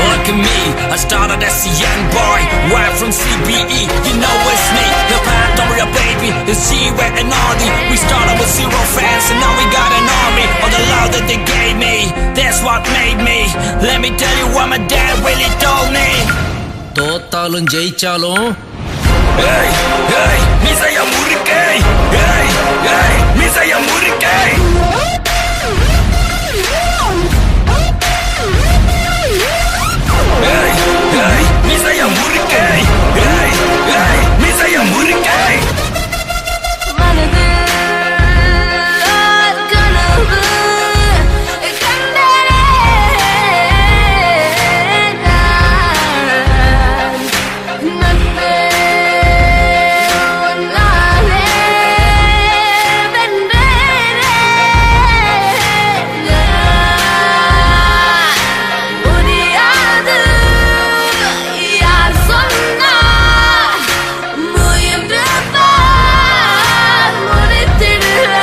Look at me, I started as a young boy, right from CBE, you know it's me. The path, don't worry, baby, it's G-Way and Ardy. We started with 0 fans and now we got an army. All the love that they gave me, that's what made me. Let me tell you what my dad really told me. தோத்தாலும் ஜெயிச்சாலும் Hey, hey, மிசைய முறுக்கை. Hey, hey, மிசைய முறுக்கை. Hey, hey, மிசைய முறுக்கை. Hey, hey, மிசைய முறுக்கை. மனது கனவு கண்டனே நன்பே உன்னாலே வென்றேனே முடியாது யார் சொன்னார் முயன்று பார் முடித்திடுவேன்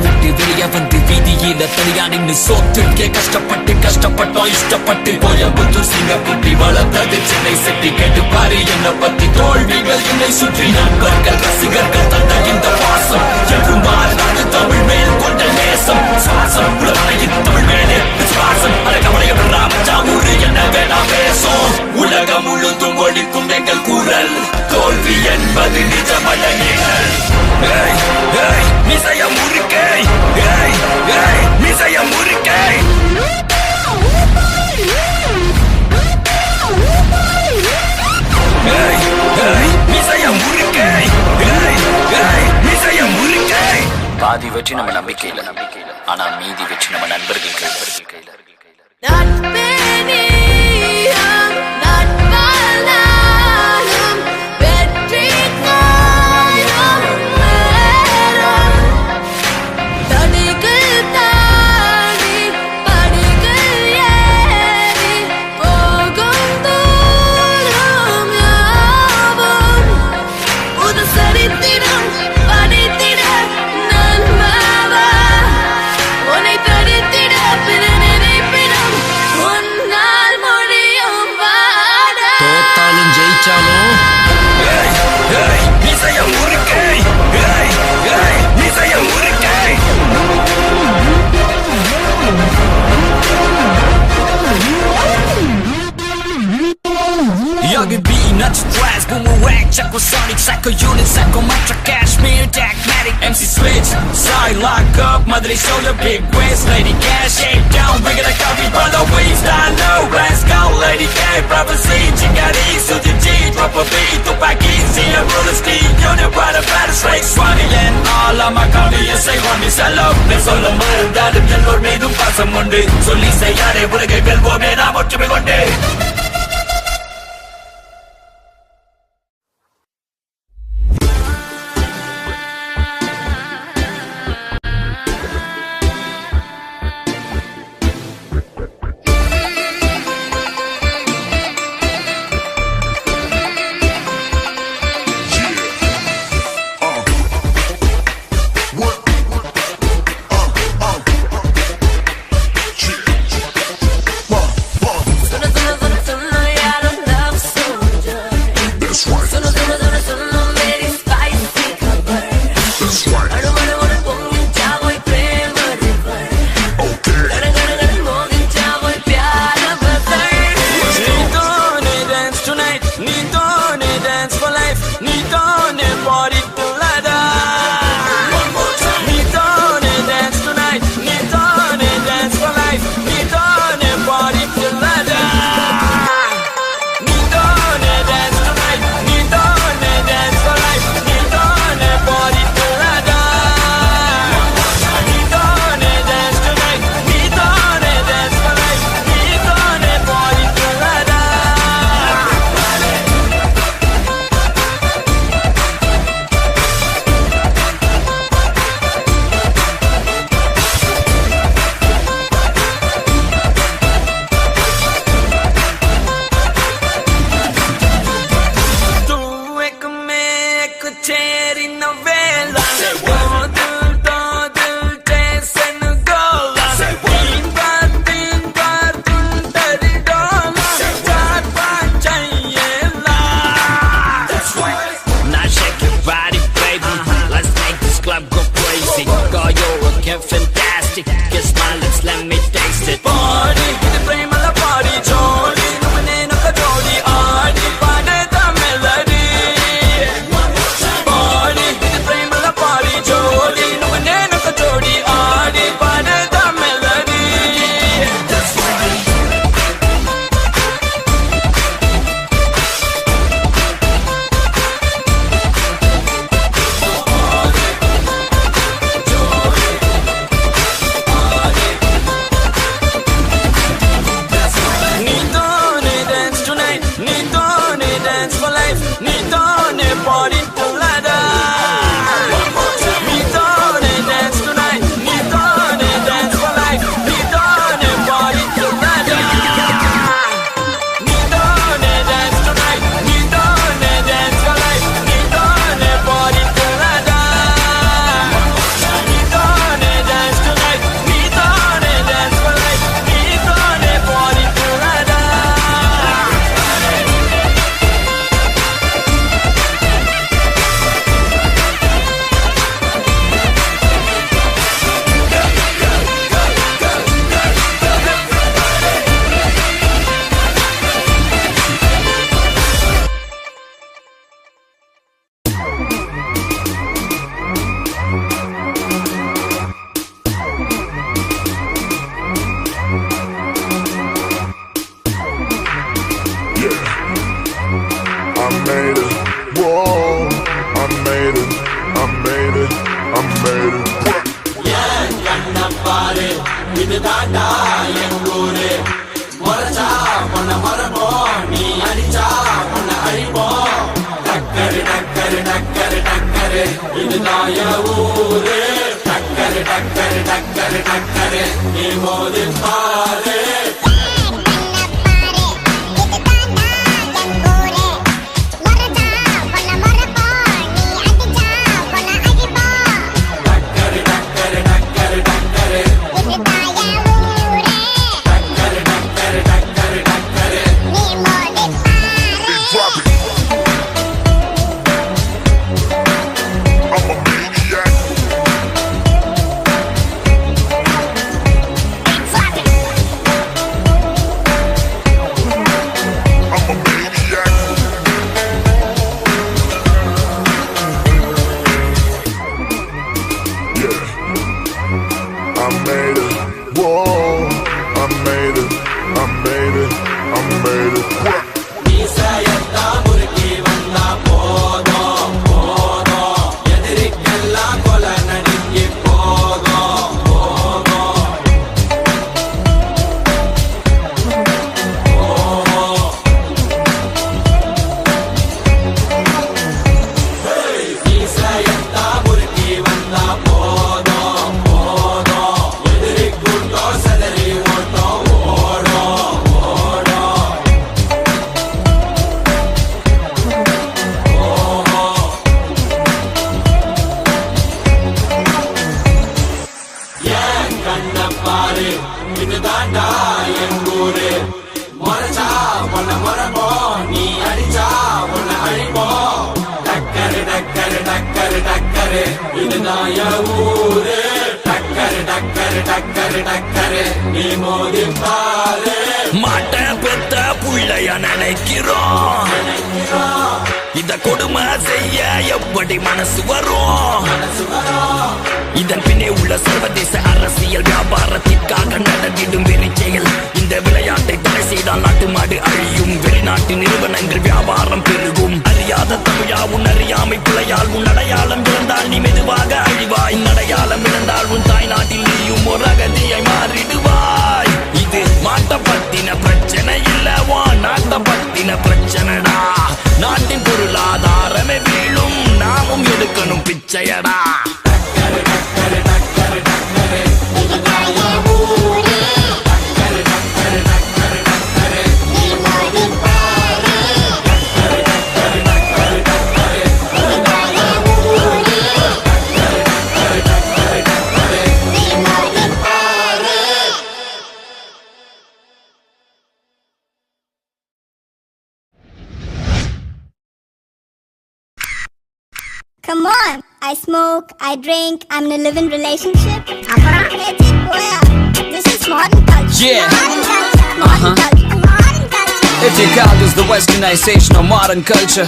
விட்டு வெளிய வந்து வீதியில தனியா நின்னு சோத்துக்கே கஷ்டப்பட்டோம் இஷ்டப்பட்டு கோயம்புத்தூர் சிங்கக்குட்டி வளர்ந்தது சென்னை செட்டி கேட்டு பாரு என்ன பத்தி தோல்விகள் என்னை சுற்றி நண்பர்கள் ரசிகர்கள் தந்த இந்த வாசம் என்று மாறாது தமிழ் மேல் கொண்ட நேசம் சுவாசம் உலகின் தமிழ் மேலே விசுவாசம் ராமச்சாமூர் என்ன வேணா பேசும் உலகம் முழுதும் ஒழிக்கும் எங்கள் குரல் தோல்வி என்பது நிஜமல்ல நீங்கள் ஏய் ஏய் மிசைய முறுக்கை ஏய் ஏய் மிசைய முறுக்கை ஏய் ஏய் மிசைய முறுக்கை ஏய் ஏய் மிசைய முறுக்கை பாதி வெற்றி நம்ம நம்பிக்கையில ஆனா மீதி வெற்றி நம்ம நண்பர்கள் கையில நட்பே நீயும் நட்பால் நானும் வெற்றி காயும் நேரம் தடிகள் தாண்டி படிகள் ஏறி போகும் தூரம் யாவும் புது சரித்திரம் படித்திட நண்பவா உன்னை தடித்திட பிற நினைப்பிடம் உன் 거기 B not stress boomerang 자꾸 sonic psycho unit psycho mantra cashmere tagmatic MC switch side lock up motherly shoulder big waist lady cash shape down bring it like coffee brother we style low let's go lady K prophecy chingari suji G drop a beat tupac easy a roller ski unit right about the straight swami and all of my coffee you say want me sell up let's all of my dad and your medu pasam undu solli seiyare ulagai velvome naam ottume konde உன்னை முறப்போம் நீ அடிச்சா உன்னை அழிப்போம் டக்கரு டக்கரு டக்கரு டக்கரு இதுதான் என் ஊரு டக்கரு டக்கரு டக்கரு டக்கரு நீ மோதி பாரு மாட்ட பெத்த புள்ளைய நினைக்கிறோம் இத கொடுமை செய்ய எப்படி மனசு வரும் இதன் பின்னே உள்ள சர்வதேச அரசியல் வியாபாரத்திற்காக நடந்திடும் வெறிச்செயல் இந்த விளையாட்டை தடை செய்தால் நாட்டு மாடு அழியும் வெளிநாட்டு நிறுவனங்கள் வியாபாரம் பெருகும் அறியாத தமிழா உன் அறியாமை பிழையால் உன் அடையாளம் இழந்தால் நீ மெதுவாக அழிவாய் அடையாளம் இழந்தால் உன் தாய் நாட்டில் நீயும் ஒரு அகதியை மாறிடுவாய் இது மாட்ட பத்தின பிரச்சனை இல்லவா நாட்ட பத்தின பிரச்சனைடா நாட்டின் பொருளாதாரமே வீழும் நாமும் எடுக்கணும் பிச்சையடா Come on, I smoke, I drink, I'm in a living relationship. This is modern culture. Yeah. Modern culture. Modern culture. Modern culture. If you call this the westernization of modern culture,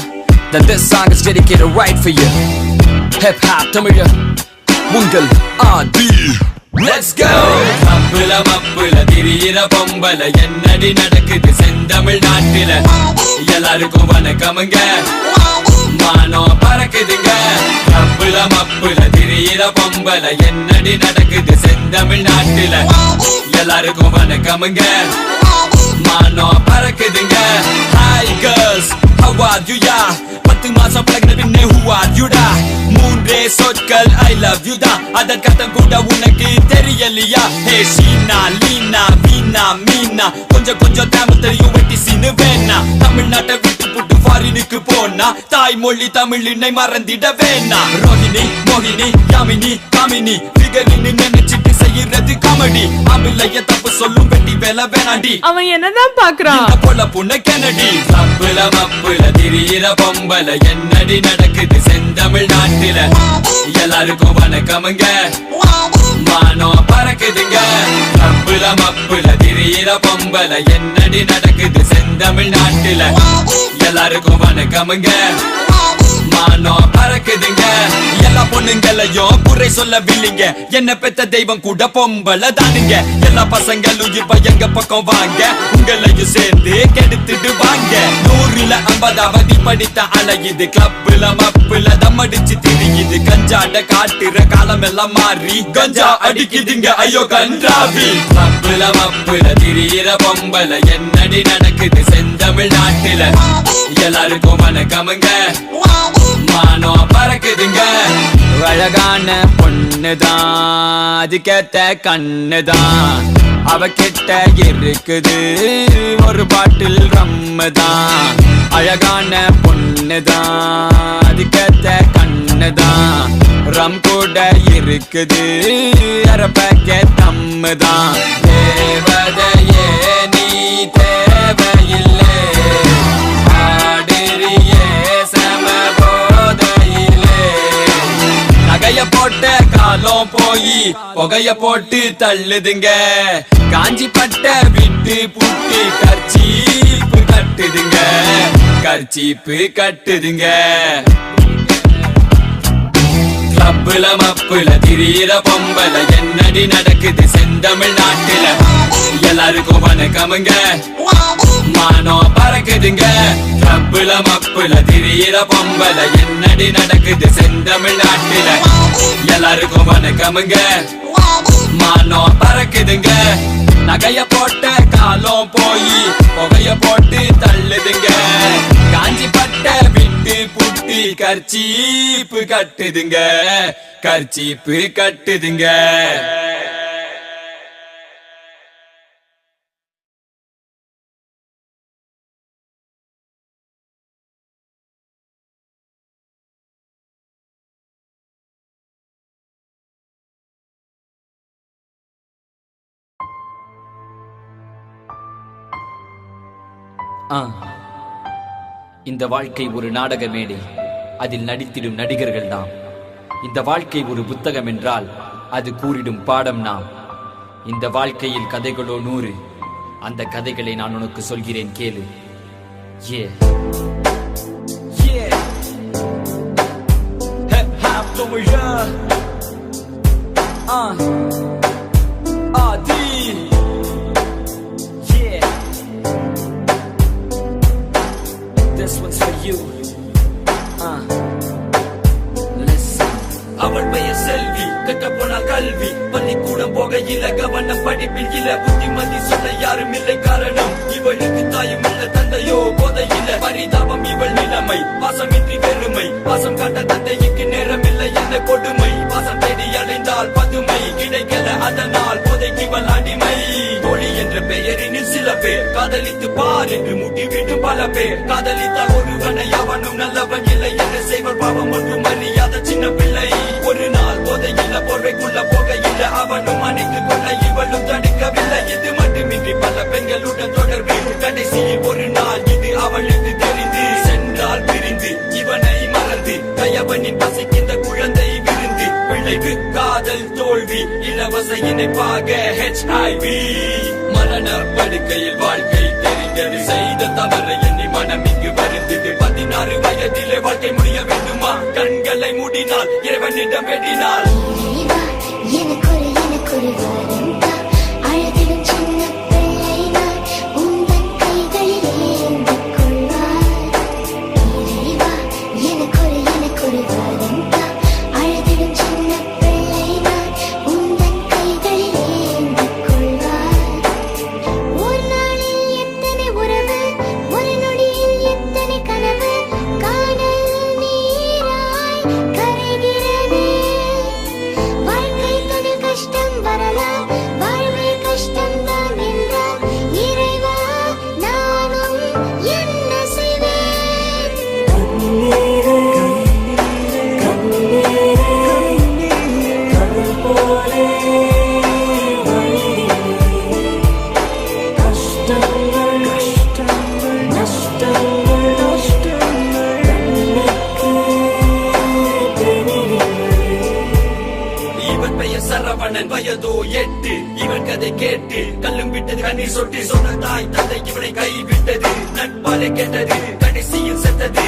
then this song is dedicated right for you. Hip hop, Tamil, Mungal, Adi. Let's go! மப்புல மப்புல திரியிற பொம்பல என்னடி நடக்குது செந்தமிழ் நாட்டில எல்லாருக்கும் வணக்கமுங்க மானம் பறக்குதுங்க மப்புல மப்புல திரியிற பொம்பல என்னடி நடக்குது செந்தமிழ் நாட்டில எல்லாருக்கும் வணக்கமுங்க மானம் பறக்குதுங்க Hi girls, how are you ya? 10 மாசம் பழகின பின்னே who are you da? மூன்றே சொற்கள் I love you da. அதற்கர்த்தம் கூட உனக்கு தெரியலையா? Hey ஷீனா, லீனா, வீணா, மீனா கொஞ்சம் கொஞ்சம் தமிழ் தெரியும் வெட்டி சீனு வேணா தமிழ்நாட்டை விட்டு புட்டு ஃபாரினுக்கு போனா தாய்மொழி தமிழினை மறந்திட வேணா ரோஹிணி, மோகினி, யாமினி, காமினி ஃபிகரின்னு நினைச்சிட்டு செய்யறது காமெடி அமிலைய தப்பு சொல்லும் வெட்டி வேலை வேணாண்டி அவன் என்னதான் பாக்குறான் போல புண்ண கெனடி மப்புல மப்புல திரியிற பொம்பல என்னடி நடக்குது செந்தமிழ் நாட்டில எல்லாருக்கும் வணக்கமுங்க மானம் பறக்குதுங்க மப்புல மப்புல திரியிற பொம்பல என்னடி நடக்குது செந்தமிழ் நாட்டில எல்லாருக்கும் வணக்கமுங்க மானம் பறக்குதுங்க எல்லா பொண்ணுங்களையும் குறை சொல்லவில்லைங்க என்ன பெத்த தெய்வம் கூட பொம்பளை தானுங்க எல்லா பசங்களும் இப்ப எங்க பக்கம் வாங்க உங்களையும் சேர்ந்து கெடுத்துட்டு வாங்க 100ல 50வது படித்த அலையுது கிளப்புல மப்புல தம்மடிச்சு திரியுது கஞ்சாட காட்டுற காலம் எல்லாம் மாறி கஞ்சா அடிக்குதுங்க ஐயோ கன்றாவி மப்புல மப்புல திரியிற பொம்பல என்னடி நடக்குது செந்தமிழ் நாட்டில எல்லாருக்கும் வணக்கமுங்க மானம் பறக்குதுங்க அழகான பொண்ணுதான் அதுக்கேத்த கண்ணுதான் அவகிட்ட இருக்குது ஒரு பாட்டில் ரம்முதான் அழகான பொண்ணுதான் அதுக்கேத்த கண்ணுதான் ரம் கூட இருக்குது அரை பேக்கெட் தம்முதான் தேவதையே நீ தேவையில்லை நகைய போட்ட காலம் போய் புகைய போட்டு தள்ளுதுங்க காஞ்சி பட்ட விட்டு புட்டு கர்ச்சீப்பு கட்டுதுங்க கர்ச்சீப்பு கட்டுதுங்க கிளப்புல மப்புல திரியிற பொம்பல என்னடி நடக்குது செந்தமிழ் நாட்டில எல்லாருக்கும் வணக்கமுங்க மானம் பறக்குதுங்க கிளப்புல மப்புல திரியிற பொம்பல என்னடி நடக்குது செந்தமிழ் நாட்டில எல்லாருக்கும் வணக்கமுங்க மானம் பறக்குதுங்க நகைய போட்ட காலம் போய் புகைய போட்டு தள்ளுதுங்க காஞ்சி பட்ட விட்டு புட்டி கர்ச்சீப்பு கட்டுதுங்க கர்ச்சீப்பு கட்டுதுங்க இந்த வாழ்க்கை ஒரு நாடக மேடை, அதில் நடித்திடும் நடிகர்கள் நாம். இந்த வாழ்க்கை ஒரு புத்தகம் என்றால் அது கூறிடும் பாடம் நாம். இந்த வாழ்க்கையில் கதைகளோ 100, அந்த கதைகளை நான் உனக்கு சொல்கிறேன் கேளு. This one's for you. Listen. அவள் பெயர் செல்வி, கட்ட போனால் கல்வி, பள்ளிக்கூடம் போகையில கவனம் படிப்பில் இல்ல, புத்திமதி சொல்ல யாரும் இல்லை, காரணம் இவளுக்கு தாயும் இல்ல, தந்தையோ போதையில்ல, பரிதாபம் இவள் நிலைமை, பாசமின்றி வெறுமை, பாசம் காட்ட தந்தைக்கு நேரம் இல்லை, என்ன கொடுமை, பாசம் தேடி அடைந்தால் பதுமை கிடைக்கல, அதனால் போதைக்கு இவள் அடிமை. தோழி என்ற பெயரினில் சில பேர் காதலித்து பார் என்று முட்டிவிடும் பல பேர், காதலித்தால் ஒருவனை அவனும் நல்லவன் இல்லை என்று செய்வர், பாவம் ஒன்றும் அறியாத சின்ன பிள்ளை. ஒரு நாள் போதையில்ல, போர்வைக்குள்ள போகையில்ல, அவனும் அணைத்துக் கொள்ள இவளும் தடுக்கவில்லை. இது மட்டுமின்றி பல பெண்களுடன் தொடர்பு, கடைசியில் ஒரு நாள் இது அவளுக்கு தெரிந்து சென்றால் பிரிந்து இவனை மறந்து, கயவனின் பசிக்கின்ற குழந்தை விருந்து, விளைவு காதல் தோல்வி, இலவச இணைப்பாக HIV. மரண படுக்கையில் வாழ்க்கை தெரிந்தது, செய்த தவறை எண்ணி மனம் இங்கு வருந்தது. 16 வயதிலே வாழ்க்கை முடிய வேண்டுமா, கண்களை மூடினால் இறைவனிடம் வேண்டினால். எனக்கொரு வரம் தா, அழகிலும் சின்ன பிள்ளை நான், உந்தன் கைகளில் ஏந்திக் கொள்வாய். இறைவா, எனக்கொரு வரம் தா, அழகிலும் சின்ன பிள்ளை நான், உந்தன் கைகளில் ஏந்திக் கொள்வாய். ஒரு நாளில் எத்தனை உறவு, ஒரு நொடியில் எத்தனை கனவு, காணல் நீராய் கரைகிறது. வாழ்க்கை தனி கஷ்டம் வரலாம், வாழ்வே கஷ்டம் தான் என்றால், இறைவா நானும் என்ன செய்வேன். இவன் பெயர் சரவணன், வயதோ 8. இவன் கதை கேட்டு கல்லும் விட்டது, கண்ணீர் சொட்டி, சொன்ன தாய் தந்தை இவனை கைவிட்டது, நட்பாலே கேட்டது, கடைசியில் செத்தது.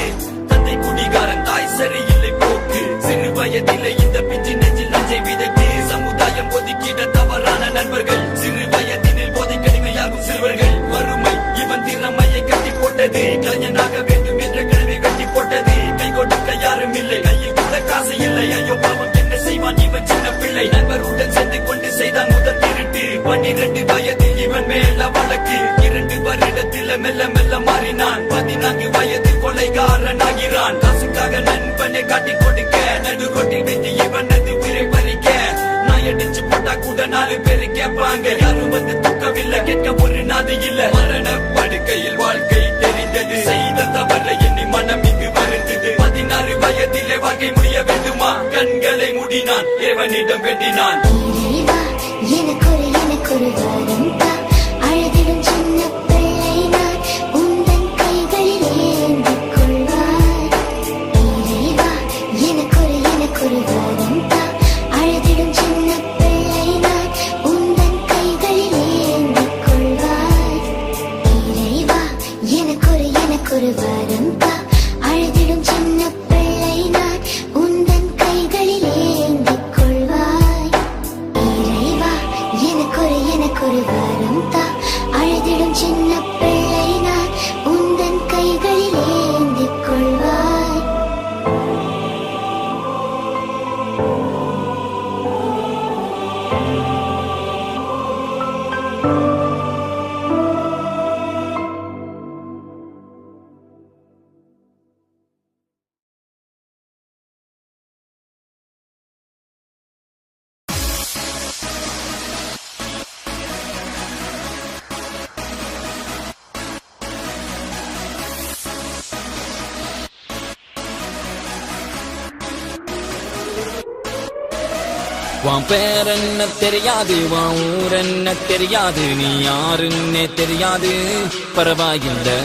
தந்தை குடிகாரன், தாய் சரியில்லை போக்கு, சிறு வயதிலே இந்த பிஞ்சு நெஞ்சில் நஞ்சை விதைத்து, சமுதாயம் ஒதுக்கிட தவறான நண்பர்கள், சிறு வயதினில் போதை கடுமையாகும் சிறுவர்கள், வறுமை இவன் திறமையை கட்டி போட்டது, கலைஞனாக வேண்டும் என்ற கனவை கட்டி போட்டது, கை கொடுக்க யாரும் இல்லை, கையில் கூட காசு இல்லை, ஐயோ பாவம் என்ன செய்வான் இவன் சின்ன பிள்ளை. நண்பருடன் சேர்ந்து கொண்டு செய்தான் முதல் திருட்டு, 12 வயதில் இவன் மேல வழக்கு, 2 வருடத்தில் மெல்ல மெல்ல மாறினான், 14 வயதில் கொலைகாரன் ஆகிறான். காசுக்காக நண்பனை காட்டி கொடுக்க, நடுரோட்டில் வைத்து இவனது உயிரை பறிக்க, நாய் அடிச்சு போட்டா கூட 4 பேரு கேட்பாங்க, யாரும் வந்து தூக்கவில்லை, கேட்க ஒரு நாது இல்ல. மரண படுக்கையில் வாழ்க்கை தெரிந்தது, செய்த தவறை எண்ணி மனம் இங்கு வருந்தது. 16 வயதிலே வாழ்க்கை முடிய வேண்டுமா, கண்களை மூடினான், இறைவனிடம் வேண்டினான். இறைவா, எனக்கொரு வரம் தா, அழகிலும் சின்ன பிள்ளை நான், உந்தன் கைகளில் ஏந்திக் கொள்வாய். இறைவா, எனக்கொரு வரம் தா, அழகிலும் சின்ன பிள்ளை நான், உந்தன் கைகளில் ஏந்திக் கொள்வாய். இறைவா, எனக்கொரு வரம் தா, அழகிலும் சின்ன பிள்ளை நான், உந்தன் கைகளில் ஏந்திக் கொள்வாய். இறைவா, எனக்கொரு வரம் தா, அழுதிடும் சின்ன பிள்ளை நான், உந்தன் கைகளில் ஏந்திக் கொள்வாய். உன் பேர் என்ன தெரியாது, உன் ஊர் என்ன தெரியாது, நீ யாருன்னே தெரியாது, பரவாயில்லை.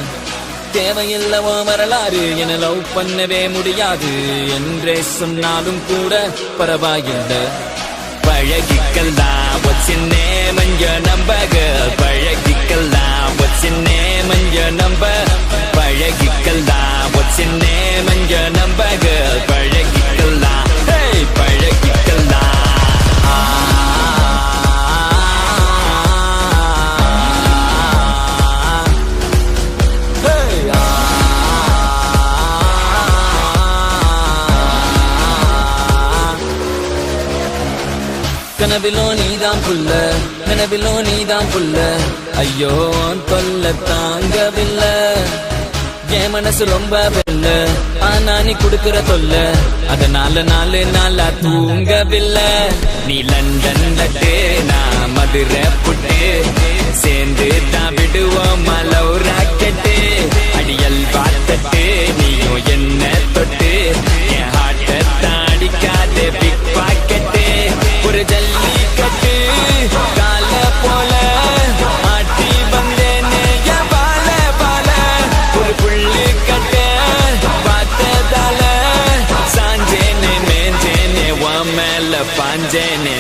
தேவையில்லை உன் வரலாறு, என லவ் பண்ணவே முடியாது என்றே சொன்னாலும் கூட பரவாயில்லை. பழகிக்கலாம் what's your name and your number girl, பழகிக்கலாம் what's your name and your number, பழகிக்கலாம் what's your name and your number girl, பழகிக்கலாம் hey பழகிக்கலாம். கனவிலோ நீதான் புள்ள, நினைவிலோ நீதான் புள்ள, ஐயோ தொல்ல தாங்கவில்லை. என் மனசு ரொம்ப வெல்ல, ஆனா நீ குடுக்கிற தொல்ல, அதனால நாலு நாளா தூங்கவில்லை. நீ லண்டன் லட்டு, நான் மதுரை புட்டு, சேர்ந்து தான் விடுவோம் லவ் ராக்கெட்டு. அடியல் பார்த்தட்டு நீயும் என்ன தொட்டு, என் ஹார்ட்டை தாடிக்காத பிக் பாக்கெட்டு. ஒரு ஜல்லிக்கட்டு கால போல ஆட்டி வந்தேனே என் பால பால, ஒரு புள்ளி கட்ட பார்த்ததால சாஞ்சேனே மேஞ்சேனே உன் மேல பாஞ்சேனே.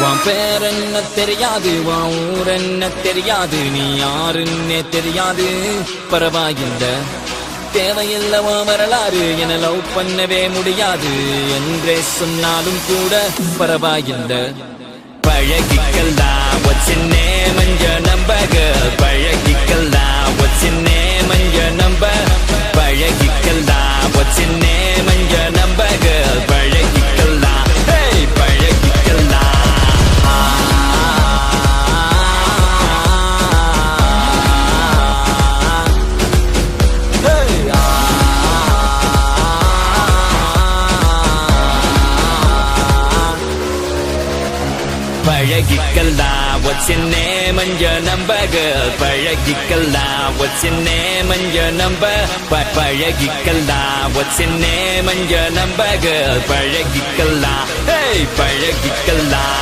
உன் பேர் என்ன தெரியாது, உன் ஊர் என்ன தெரியாது, நீ யாருன்னே தெரியாது, பரவாயில்லை. தேவையில்லை உன் வரலாறு, என லவ் பண்ணவே முடியாது என்றே சொன்னாலும் கூட பரவாயில்லை. பழகிக்கலாம் what's your name and your number girl, பழகிக்கலாம் what's your name and your number, பழகிக்கலாம் what's your name and your number girl, பழகிக்கலாம் hey பழகிக்கலாம். பழகிக்கலாம் what's your name and your number girl, பழகிக்கலாம் what's your name and your number, பழகிக்கலாம் what's your name and your number girl, பழகிக்கலாம் hey பழகிக்கலாம்.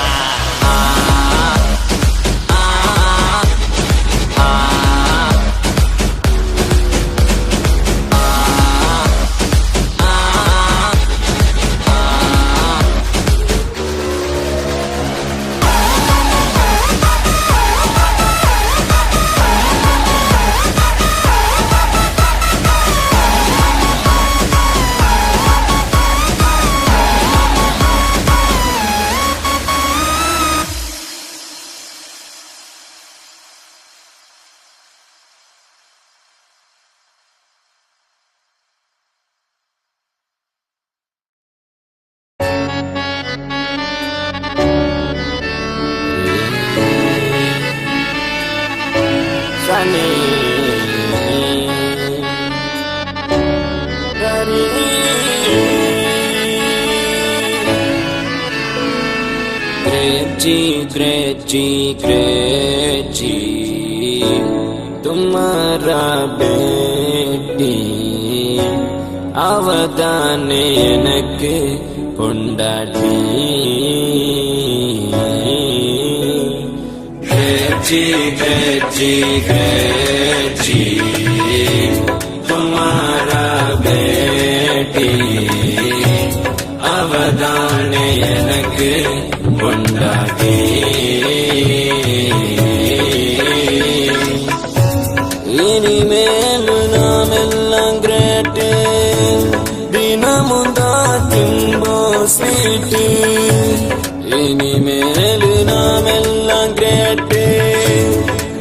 ग्रेची तुम्हारा बेटी அவதானே எனக்கு பொண்டாட்டி. ग्रेची ग्रेची ग्रेची तुम्हारा बेटी அவதானே எனக்கு பொண்டாட்டி. இனிமேல் நாம் எல்லாம் கிரேட்டு, தினமுந்தா திம்போ ஸ்வீட்டு. இனிமேல் நாம் எல்லாம் கிரேட்டு,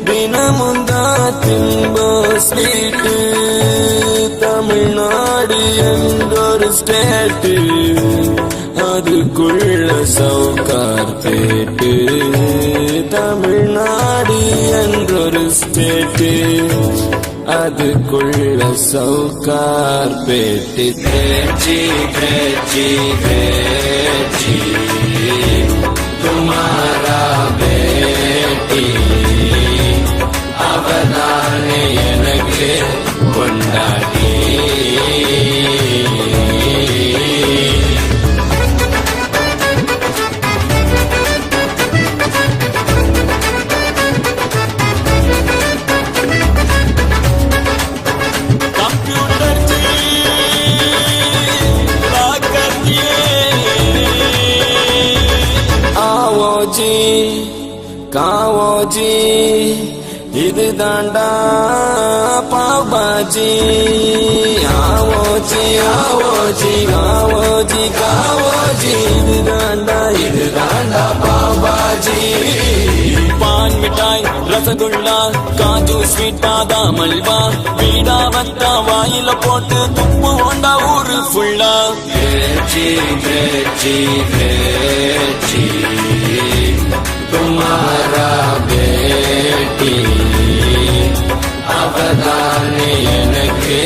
தினமுந்தா திம்போ ஸ்வீட்டு. தமிழ்நாடு தமிழ்நாடு என்றொரு ஸ்டேட்டு, அதுக்குள்ள சவுக்கார் பேட்டு. தமிழ்நாடு என்றொரு ஸ்டேட்டு, அதுக்குள்ள சவுக்கார் பேட்டு. கிரேச்சி கிரேச்சி கிரேச்சி துமாரா பேட்டி, அவதானே எனக்கு கொண்டாடி. कंप्यूटर जी आओ जी काओ जी இது தாண்டா பாபாஜி. ஆவோ ஜி ஆவோ ஜி ஆவோ ஜி காவோ ஜி, இது தாண்டா பாபாஜி. பான் மிட்டாய் ரசகுல்லா காஜு ஸ்வீட் பாதாம் அல்வா, வீடா வத்தா வாயில போட்டு துப்பு ஓண்டா ஊரு ஃபுல்லா. கிரேச்சி கிரேச்சி கிரேச்சி துமாரா பேட்டி, அவதானே எனக்கு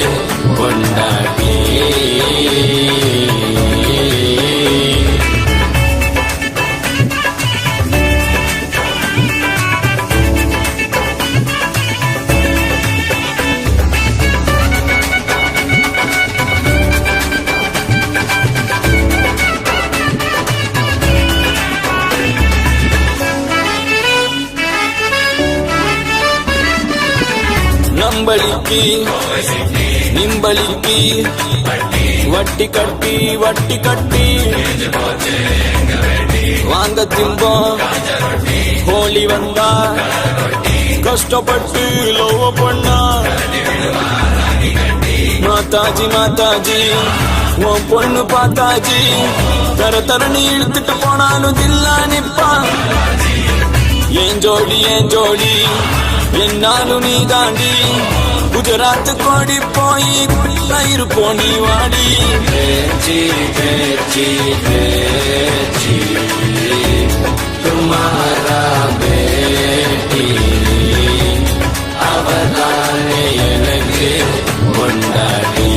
கொண்டாடி. நம்பளிக்கு நிம்பளிக்கு வட்டி கட்டி வட்டி கட்டி வாங்க திம்போம். ஹோலி வந்தா கஷ்டப்பட்டு லவ் பண்ணா, மாதாஜி மாதாஜி உன் பொண்ணு பாத்தாஜி, தர தரணி இழுத்துட்டு போனாலும் தில்லா நிப்பா. ஏன் ஜோடி என்னாலும் நீ தாண்டி, குஜராத் கோடி போய் இருப்போம் நீ வாடி. பேச்சி பேச்சி பேச்சி துமாரா பேட்டி, அவதானே எனக்கு கொண்டாடி.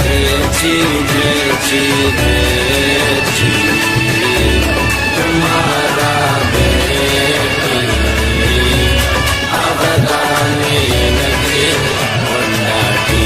பேச்சி பேச்சி பேச்சி துமாரா பேட்டி, அவதானே எனக்கு கொண்டாடி.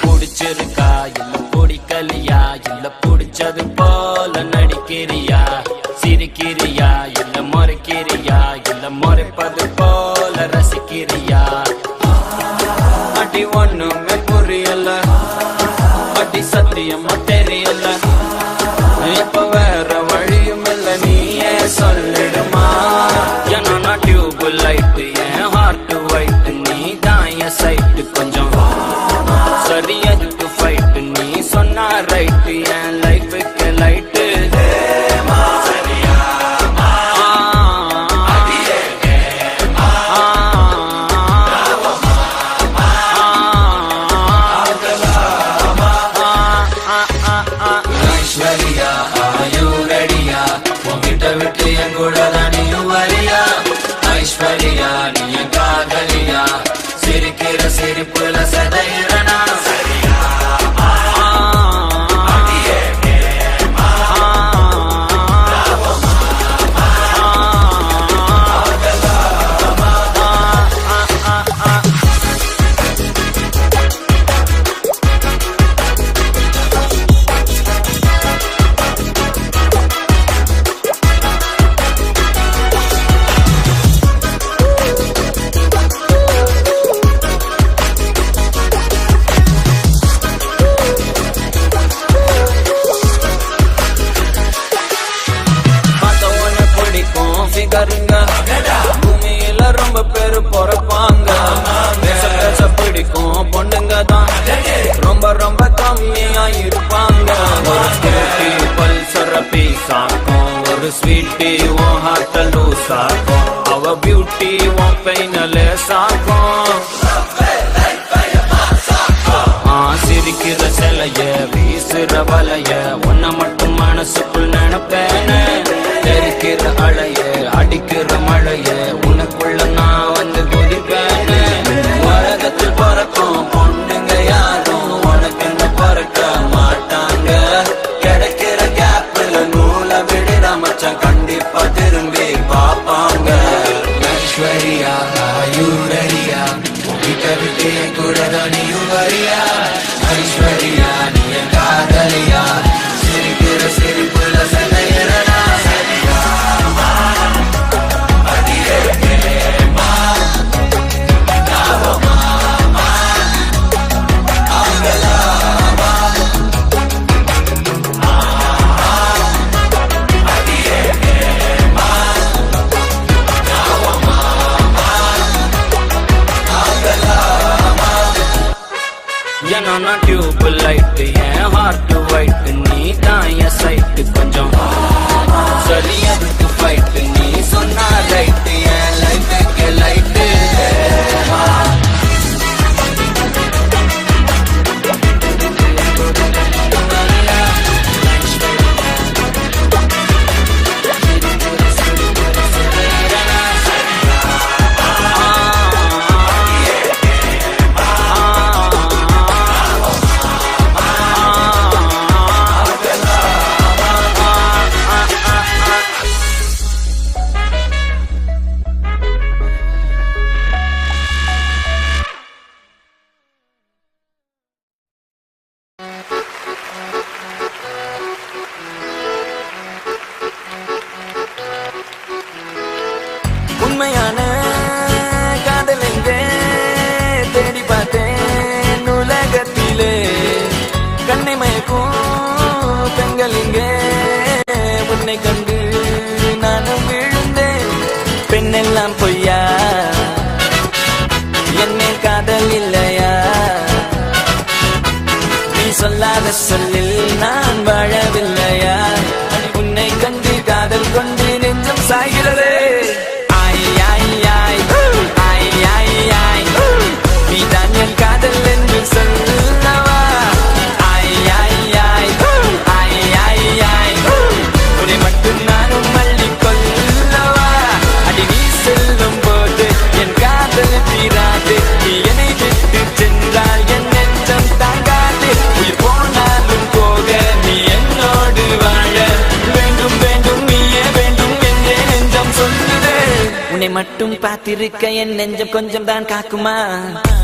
பிடிச்சிருக்கா இல்ல பிடிக்கலையா, இல்ல பிடிச்சது போல நடிக்கிறியா, சிரிக்கிறியா இல்ல முறைக்கிறியா, இல்ல முறைப்பது போல ரசிக்கிறியா. அடி ஒண்ணுமே புரியல, அடி சத்தியமா தெரியல, இப்ப வேற வழியும் இல்ல நீயே சொல்லிடுமா. ஏன்னா நான் டியூப் லைட்டு, என் ஹார்ட் ஒயிட், நீ தான் என் சைட்டு. கொஞ்சம் சரி அதுக்கு ஃபைட்டு, நீ சொன்னா ரைட்டு, என் லைஃபுக்கு லைட்டு. ஐஸ்வர்யா ஆயுரடியா, உன்கிட்ட விட்டு என் கூட தானியும் வரியா. ஐஸ்வர்யா நீ என் காதலியா, சிரிக்கிற சிரிப்புல சதையிறனா. ரொம்ப ரொம்ப கம்மியா இருப்பாங்க பல்சர பீஸாக்கும் ஒரு ஸ்வீட்டி உன் ஹார்ட்ட லூஸாக்கும் அவ பியூட்டி உன் பெயினலே சாக்கும் சிரிக்கிற சிலைய வீசுற வலைய உன்னை மட்டும் மனசுக்குள் நினைப்பேன தெரிக்கிற அலைய அடிக்கிற மழைய உனக்குள்ள நான் வந்து குதிப்பேன உலகத்தில் பறக்கும் பொண்ணுங்க யாரும் உனக்கு என்ன பறக்க மாட்டாங்க கிடைக்கிற கேப்ல நூலை விடுற மச்சான் கண்டிப்பா திரும்பி பாப்பாங்க ஐஸ்வர்யா ஆயுரரியா விட்டு கூட நீயும் வரியா ஐஸ்வர்யா நீ காதலியா சிரிக்கிற சிரிப்புல சண்டையிடனா ஏன்னா டியூப் லைட் என் ஹார்ட் ஒயிட் நீ தான் என் சைட்டு கொஞ்சம் சரி அதுக்கு ஃபைட் நீ சொன்னா ரைட் என் லைஃபுக்கு லைட்டு உண்மையான காதல் எங்கே தேடி பார்த்தேன் உலகத்திலே கண்ணை மயக்கும் பெண்கள் இங்கே உன்னை கண்டு நானும் விழுந்தேன் பெண்ணெல்லாம் பொய்யா என்னை காதல் இல்லையா நீ சொல்லாத சொல்லில் நான் வாழவில்லையா உன்னை கண்டு காதல் கொண்டு நெஞ்சம் சாய்கிறதே நீதான் என் காதல் என்று சொல்லவா உன்னை மட்டும் நானும் மல்லிக் கொள்ளவா அடி நீ செல்லும் போது என் காதல் தீராது நீ என்னை விட்டு சென்றால் என் நெஞ்சம் தாங்காது உயிர் போனாலும் போக நீ என்னோடு வாழ வேண்டும் வேண்டும் நீயே வேண்டும் என்றே நெஞ்சம் சொல்லுதே உன்னை மட்டும் பார்த்திருக்க என் நெஞ்சம் கொஞ்சம் தான் காக்குமா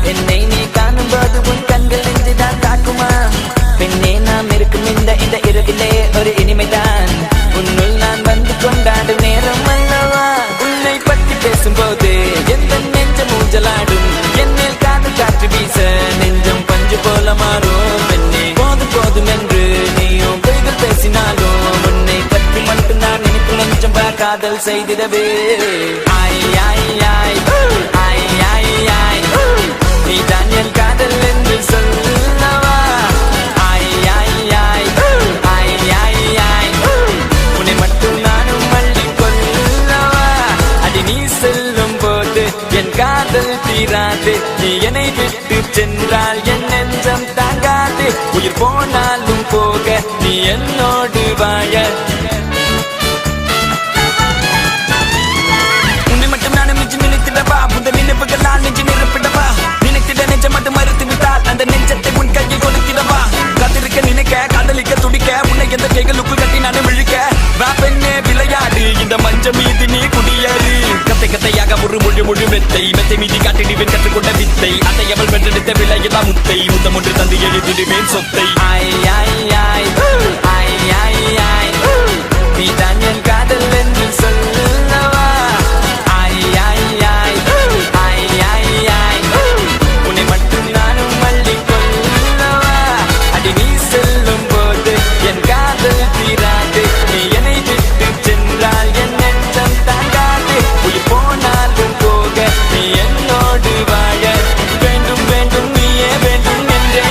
என்னை நீ காணும் போது உன் கண்கள் நெஞ்சுதான் காக்குமா பெண்ணே நாம் இருக்கும் இந்த இரவிலே ஒரு இனிமைதான் உன்னுள் நான் வந்து கொண்டாடும் நேரம் அல்லவா உன்னை பற்றி பேசும்போது எந்த நெஞ்சம் ஊஞ்சலாடும் என்னில் காதல் காற்று வீச நெஞ்சம் பஞ்சு போல மாறும் பெண்ணே போதும் போதும் என்று நீயும் பொய்கள் பேசினாலும் உன்னை பற்றி மட்டும் நான் நினைக்கும் நெஞ்சம் காதல் செய்திடவே நீதான் என் காதல் என்று சொல்லவா உன்னை மட்டும் நானும் மல்லிக் கொள்ளவா அடி நீ செல்லும் போது என் காதல் தீராது நீ என்னை விட்டு சென்றால் என் நெஞ்சம் தாங்காது உயிர் போனாலும் போக நீ என்னோடு வாழ உன்னை மட்டும் நானும் மிஞ்சி நினைத்திடவா புத நினைவுகளால் நெஞ்சு நிரப்பிடவா நினைத்திட நெஞ்சம் மட்டும் மறுத்து விட்டால் அந்த நெஞ்சத்தை உன் கையில் கொடுத்திடவா காத்திருக்க நினைக்க காதலிக்க துடிக்க உன்னை எந்த கைகளுக்குள் கட்டி நானும் விழுக்க வா பெண்ணே விளையாடு இந்த மஞ்ச மீது நீ குடியேறு கத்தை கத்தையாக ஒரு மொழி மெத்தை மீதி காட்டிடுவேன் கற்றுக்கொண்ட வித்தை அதை அவள் வென்றெடுத்த விலையில்லா முத்தை முத்தம் ஒன்று தந்து எழுதிடுவேன் சொத்தை நீதான் என் காதல் என்று சொல்லவா உன்னை மட்டும் நானும் மல்லிக் கொள்ளவா அடி நீ செல்லும் போது என் காதல் தீராது நீ என்னை விட்டு சென்றால் என் நெஞ்சம் தாங்காது உயிர் போனாலும் போக நீ என்னோடு வாழ வேண்டும் வேண்டும் நீயே வேண்டும் என்றே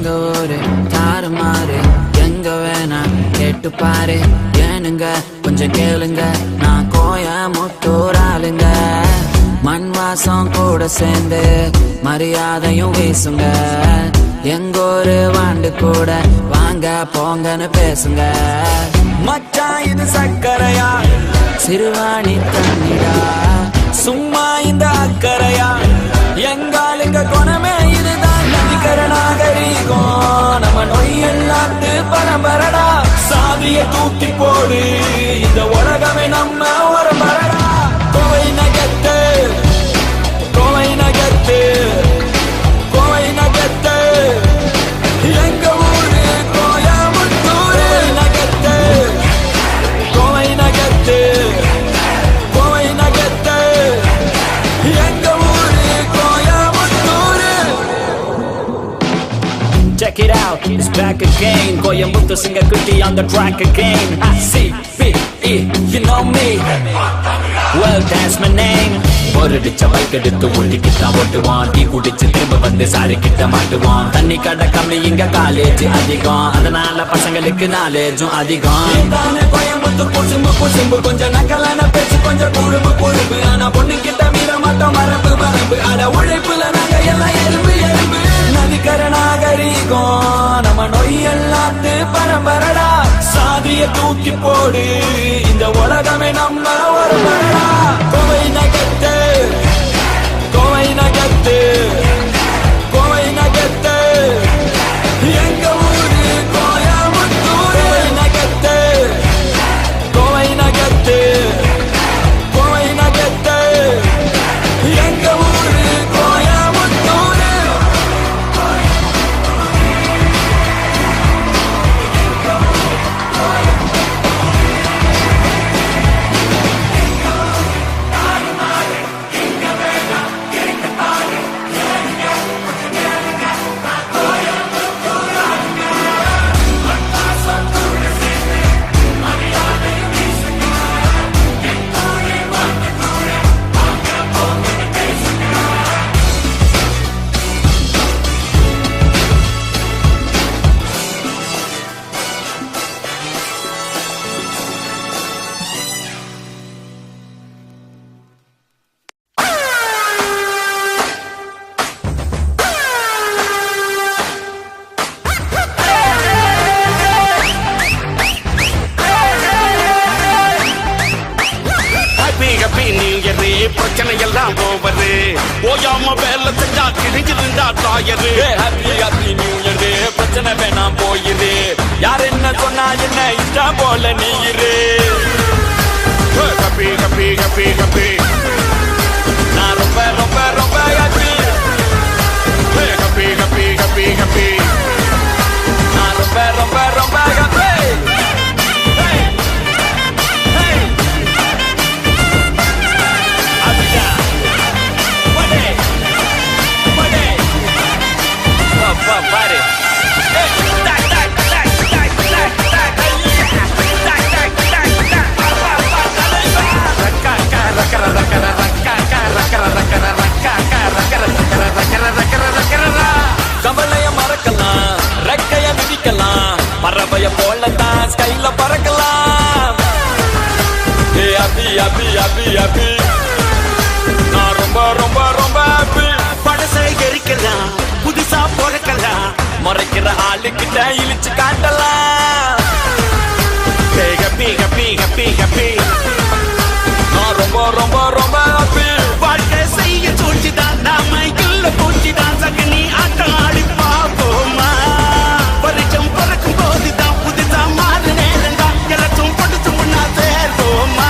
எங்க ஊரு தாறுமாறு எங்க வேணா கேட்டு பாரு ஏனுங்க கொஞ்சம் கேளுங்க நான் கோயமுத்தூர் ஆளுங்க மண் வாசம் கூட சேர்ந்து மரியாதையும் வீசுங்க எங்கூரு வாண்டு கூட வாங்க போங்கன்னு பேசுங்க மச்சான் இது சக்கரையா சிறுவாணி தண்ணிடா சும்மா இந்த அக்கறையா எங்காலுங்க குணமே இதுதான் நதிக்கர நாகரீகம் நம்ம நொய் எல்லாத்து பரம்பரடா சாதிய தூக்கி போடு இந்த உலகமே நம்ம ஒரு மரடா கோவை நகத்து கோவை நகத்து கோவை நகத்து எங்க ஊரு கோயமுத்தூர் நகத்து கோவை நகத்து கோவை நகத்து எங்க ஊரு Coimbatore. Check it out, it's back again. Koyamuthu Singakutti on the track again. I-C-B-E, you know me. Well, that's my name. ஒரு டிச்ச பைக் எடுத்து ஒட்டிக்கிட்டான் ஓட்டுவான் டீ குடிச்சு திரும்ப வந்து சாரி கிட்ட மாட்டுவான் தண்ணி கடை கம்மி இங்க காலேஜ் அதிகம் அதனால பசங்களுக்கு நாலேஜும் அதிகம் கோயம்புத்தூர் குசும்பு குசும்பு கொஞ்சம் நக்கலான பேச்சு கொஞ்சம் குழும்பு குழும்பு ஆனா பொண்ணு கிட்ட மீற மாட்டோம் மரபு மரபு அட உழைப்புல நாங்க எல்லாம் எறும்பு எறும்பு நதிக்கர நாகரீகம் நம்ம நொய் எல்லாத்து பரம்பரடா சாதிய தூக்கி போடு இந்த உலகமே நம்ம ஒரு மரடா கோவை நகத்து கோவை நகத்து கோவை நகத்து எங்க ஊரு கோயமுத்தூர் நகத்து கோவை நகத்து கோவை நகத்து எங்க ஊரு கோயமுத்தூர். பிரச்சனை எல்லாம் ஓவரு ஓயாம வேலை செஞ்சா கிழிஞ்சிருந்தா தாயரு ஹாப்பி ஹாப்பி நியூ இயர் பிரச்சனை வேணாம் போயிரு யார் என்ன சொன்னா என்ன இஷ்டா போல நீ இரு ஹப்பி ஹப்பி ஹப்பி ஹப்பி நான் ரொம்ப ரொம்ப ரொம்ப ஹாப்பி ஹப்பி ஹப்பி ஹப்பி ஹப்பி நான் ரொம்ப ரொம்ப ரொம்ப ஹாப்பி பாரு கவலைய மறக்கலாம் ரெக்கைய மிதிக்கலாம் பறவைய போலதான் ஸ்கைல பறக்கலாம் அபி அபி அபி அபி நான் ரொம்ப ரொம்ப ரொம்ப அபி படசை எரிக்கலாம் புதுசா பிறக்கலாம் மறைக்கிற ஆளுக்கிட்ட இழிச்சு காட்டலாம் ஹப்பி ஹப்பி ஹப்பி ஹப்பி நான் ரொம்ப ரொம்ப ரொம்ப ஹாப்பி வாழ்க்கை செய்ய சூழ்ச்சிதான் நாம இல்ல பூச்சிதான் சகனி ஆட்டம் ஆடி பார்ப்போமா பரிச்சம் பறக்கும் போதுதான் புதுசா மாறு நேரம் தான் எல்லாச்சும் படுத்து முன்னா சேர்ப்போமா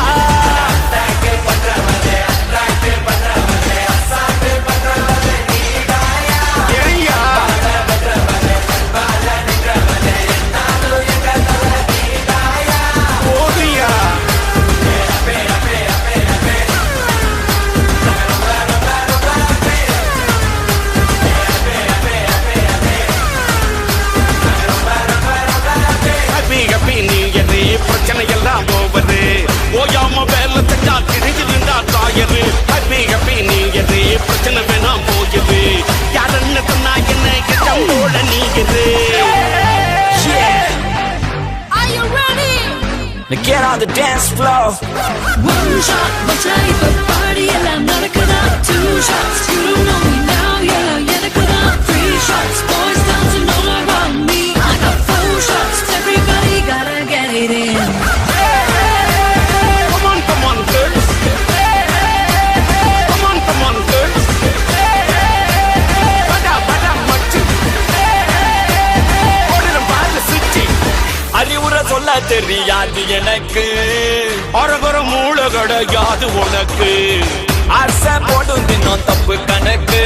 பிரச்சனை எல்லாம் ஓவரு ஓயாம வேலை செஞ்சா கிழிஞ்சிருந்தா தாயரு ஹப்பி ஹப்பி நீ எது பிரச்சனை வேணாம் போகுது யாருன்னு சொன்னா என்ன போல நீ எது Now get on the dance floor. One shot, one type of party, எல்லாம் நடக்குதா? Two shots, you don't know me now, yeah, எனக்குதா? Three shots, boys dancing all around me. I got four shots, everybody gotta get it in. Come on, girls. Come on, girls. Bada, machu. ஓடிடும் பாரு சுத்தி. அறிவுரை சொல்ல தெரியாது எனக்கு, அரகர மூளை கிடையாது உனக்கு. ஆசை போடும் தினம் தப்பு கணக்கு.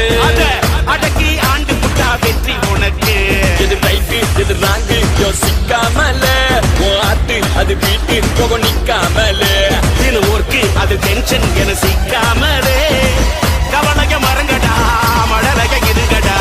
அடக்கி ஆண்டு புட்டா வெற்றி உனக்கு. எது ரைட்டு எது ராங்கு யோசிக்காமலே, உன் ஆட்டு அது வீட்டு போக நிக்காமலே. இது ஒர்க்கு அது டென்ஷன் என சிக்காமலே. கவலைய மறங்கடா மழலைய இருங்கடா.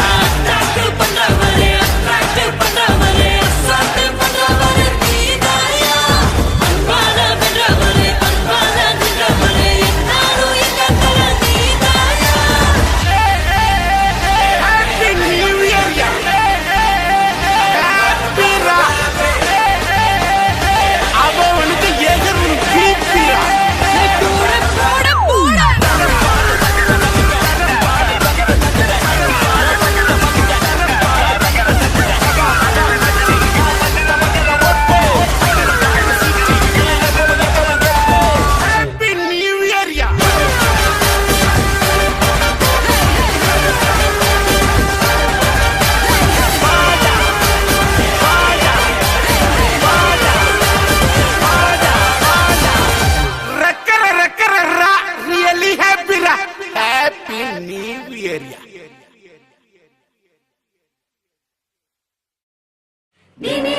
அவனுக்கு எதிரும் கீப்பியா. Bye.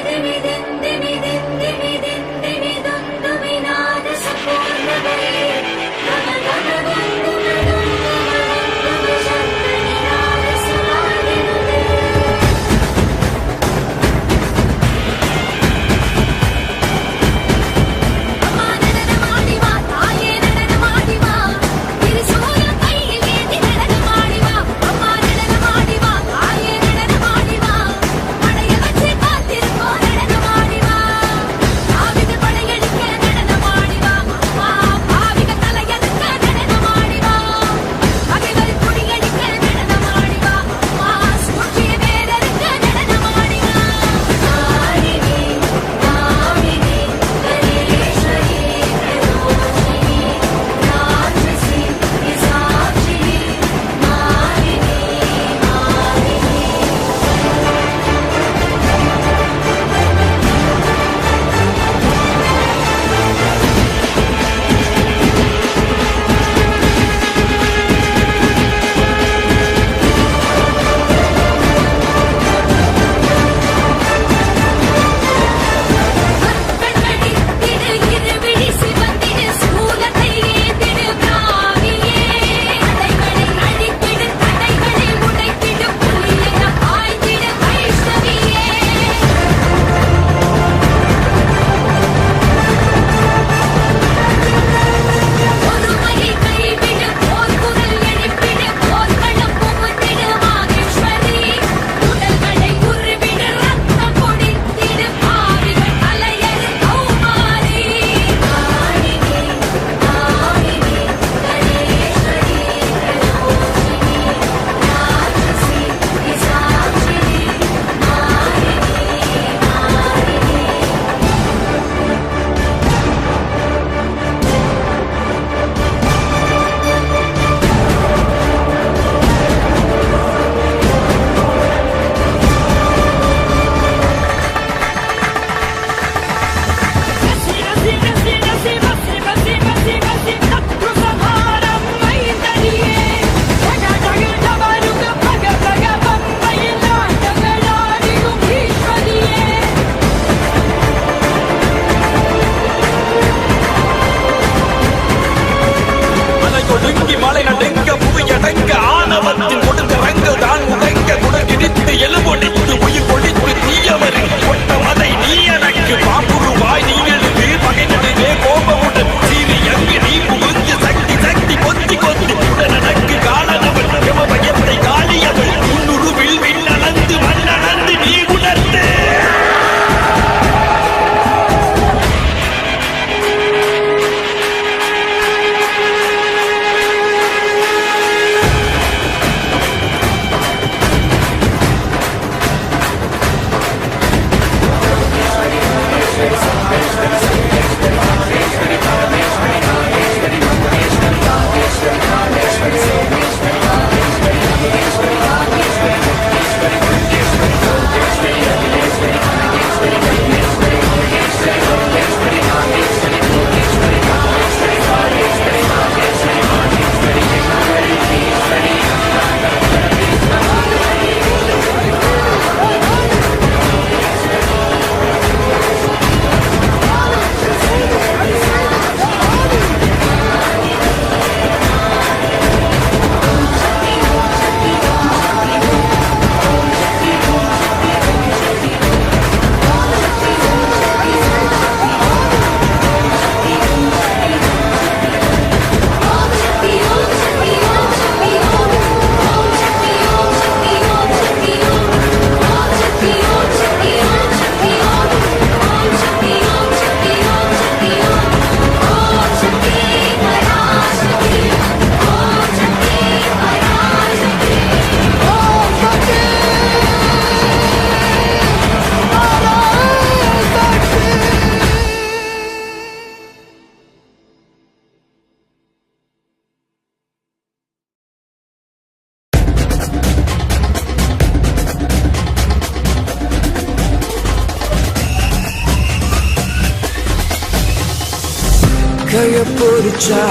கைய பிடிச்சா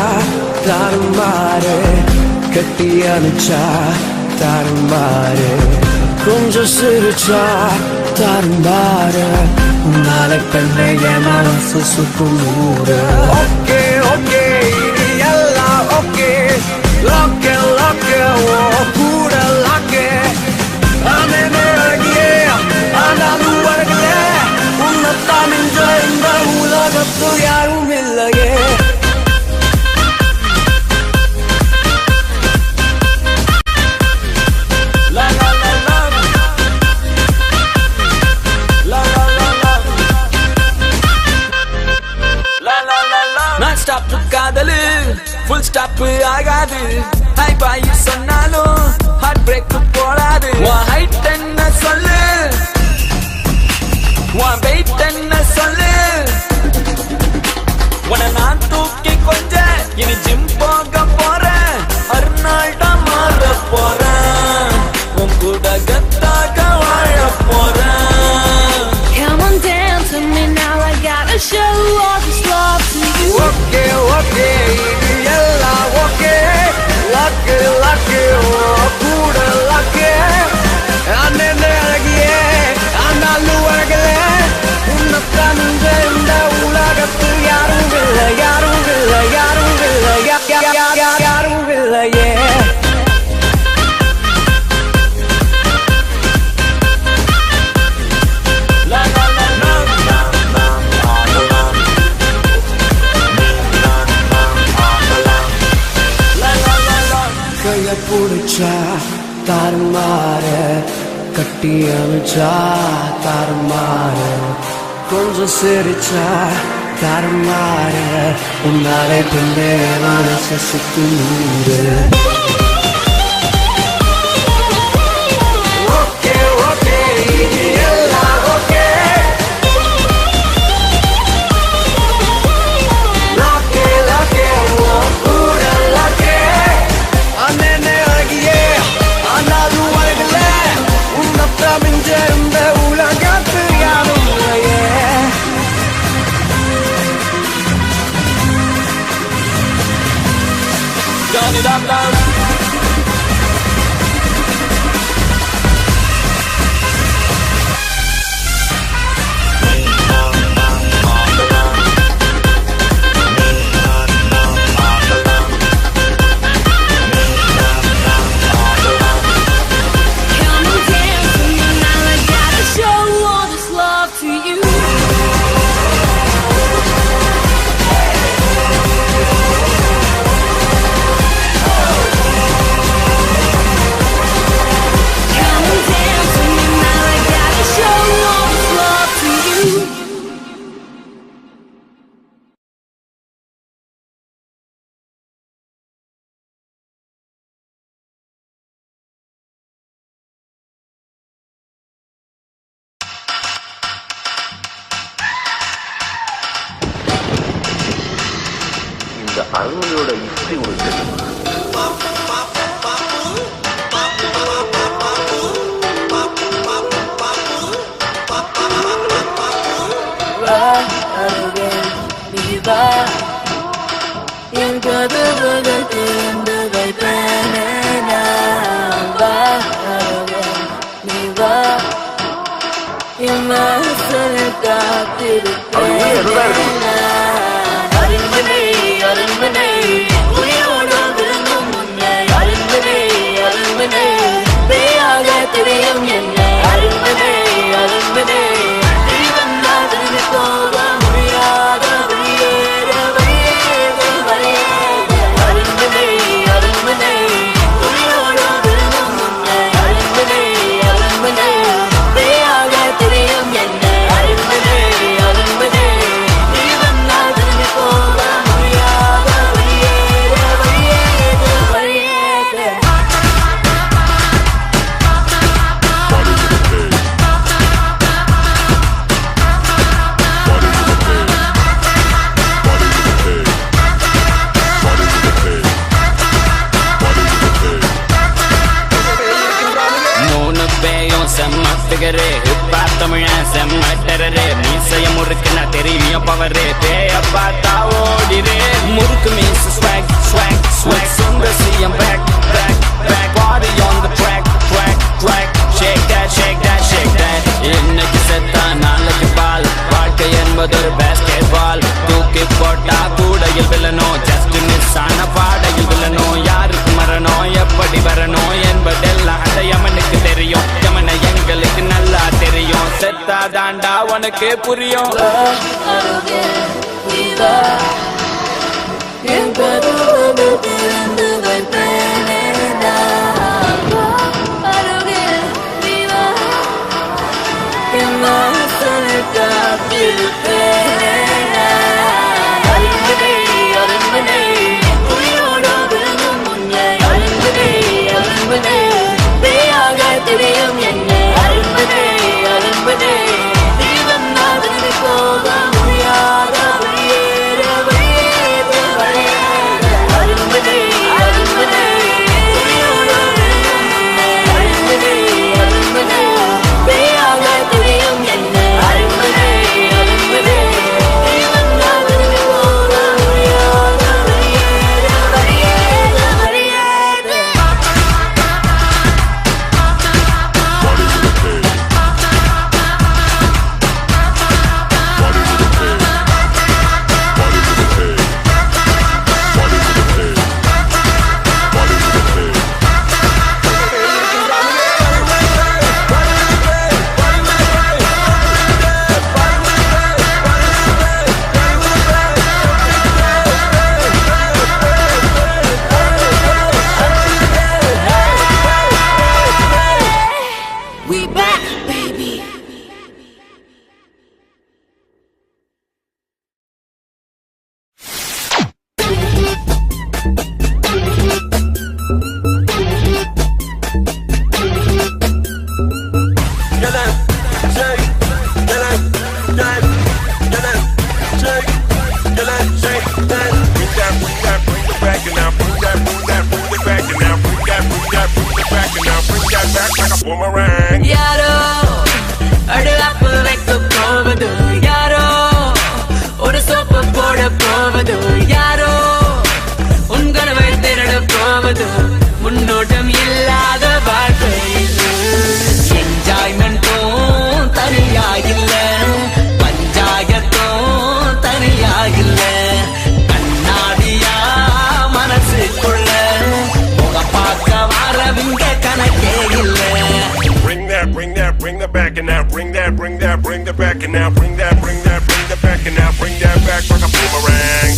தாறுமாறு, கட்டி அணைச்சா தாறுமாறு, கொஞ்சம் சிரிச்சா தாறுமாறு, உன்னால கண்ண என் மனசு சுக்கும் ஊரு. ஓகே ஓகே இது எல்லாம் ஓகே, லாக்கே லாக்கே ஓ கூட லாக்கே, ஆனே அழகியே ஆனாலும் அழகிய உன்னத்தான் என்ற இந்த உலகத்து யாரும் இல்லையே. நான் ஸ்டாப் காதலு ஃபுல் ஸ்டாப் ஆகாது, ஹாய் பாய் சொன்னாலும் ஹார்ட் பிரேக் போடாது. உன் ஹைட் என்ன சொல்லு, உன் வெயிட் என்ன சொல்லு, உன்னை நான் தூக்கி கொஞ்ச இனி ஜிம் போக போறேன், அர்னால்டா மாற போறேன், உன் கூட கத்தாக வாழ போறேன். Come on dance with me now, I gotta show all this love to you. Okay okay இது எல்லாம் ஓகே, லாக்கே லாக்கே ஓ கூட லாக்கே, அண்ணே அழகியே ஆனாலும் அழகல உன்னத்தான் என்ற இந்த உலகத்து யாரும் இல்லை யாரும் இல்லை யாரும் இல்லை யாரும் இல்லையே. கைய பிடிச்சா தாறுமாறு, கட்டி அணைச்சா தாறுமாறு, கொஞ்சம் சிரிச்சா தாறுமாறு, உன்னாலே பின்னே மனசு சுத்து நூறு. ஓகே ஓகே இது எல்லாம் ஓகே, லாக்கே லாக்கே ஓ கூட லாக்கே, அண்ணே அழகியே ஆனாலும் அழகல உன்னத்தான் மிஞ்ச இந்த உலகத்து யாரும் இல்லையே. Turn it up loud. Come on dance with me now, I gotta show all this love to you. Come on dance with me now, I gotta show all this love to you. இந்த அருமையோட யுக்தி உனக்கு தெரியும் என்ன அரும்பனே அரும்பனே, நீ வந்தால் திரும்பி போக முடியாத வெளியேற வெளியேற வெளியேற, அரும்பனே அரும்பனே உயிரோடு விரும்பும் உன்னை, அரும்பனே அரும்பனே பேயாக தெரியும் என்ன அரும்பனே அரும்பனே, நீ வந்தால் திரும்பி போக முடியாத வெளியேற வெளியேற வெளியேற. மூணு பேயும் செம்ம ஃபிகரு இப்பா தமிழன் செம்மட்டரரு மீசைய முறுக்குனா தெரியும் பவரு பேய பார்த்தா ஓடிரு முறுக்கு மீச ஸ்வாக் ஸ்வாக் ஸ்வாக் சுங்க சிஎம் பேக் பேக் பேக் பாடி on the track track track shake that shake that shake that இன்னைக்கு செத்தா நாளைக்கு பால் வாழ்க்கை என்பது ஒரு பேஸ்கெட் பால் தூக்கி போட்டா கூடையில் வில்லணும் ஜஸ்ட் மிஸ் ஆன பாடையில் வில்லணும் யாருக்கு மரணம் எப்படி வரணும் என்பதெல்லாம் அந்த யமனுக்கு தெரியும் யமனை எங்களுக்கு நல்லா தெரியும் செத்தா தாண்டா உனக்கு புரியும் யாரோ அடுப்பு வைக்க போவது யாரோ ஒரு சோப்பு போட போவது யாரோ உங்களை திருட போவது முன்னோட்டம் இல்லாத வாழ்க்கை என்ஜாய்மெண்ட்டும் தனியா இல்ல பஞ்சாயத்தும் தனியா இல்ல கண்ணாடியா மனசுக்குள்ள முக பார்க்க வரவிங்க கணக்கே இல்ல. Bring that back and now, bring that back and now, bring that back and now, bring that back like a boomerang.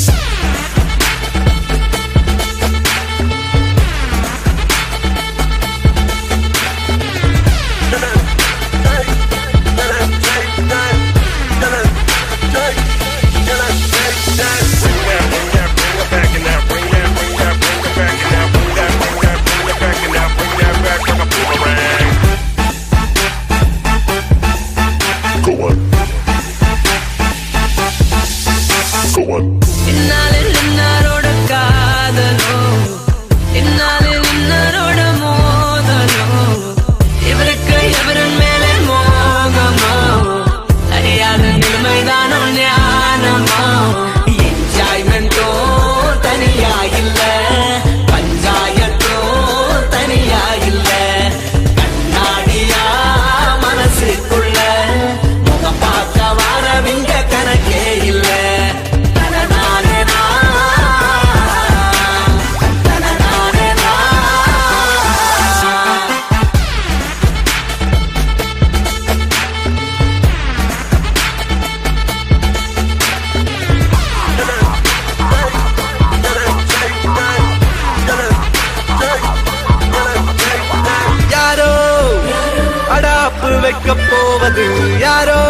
வைக்க போவது யாரோ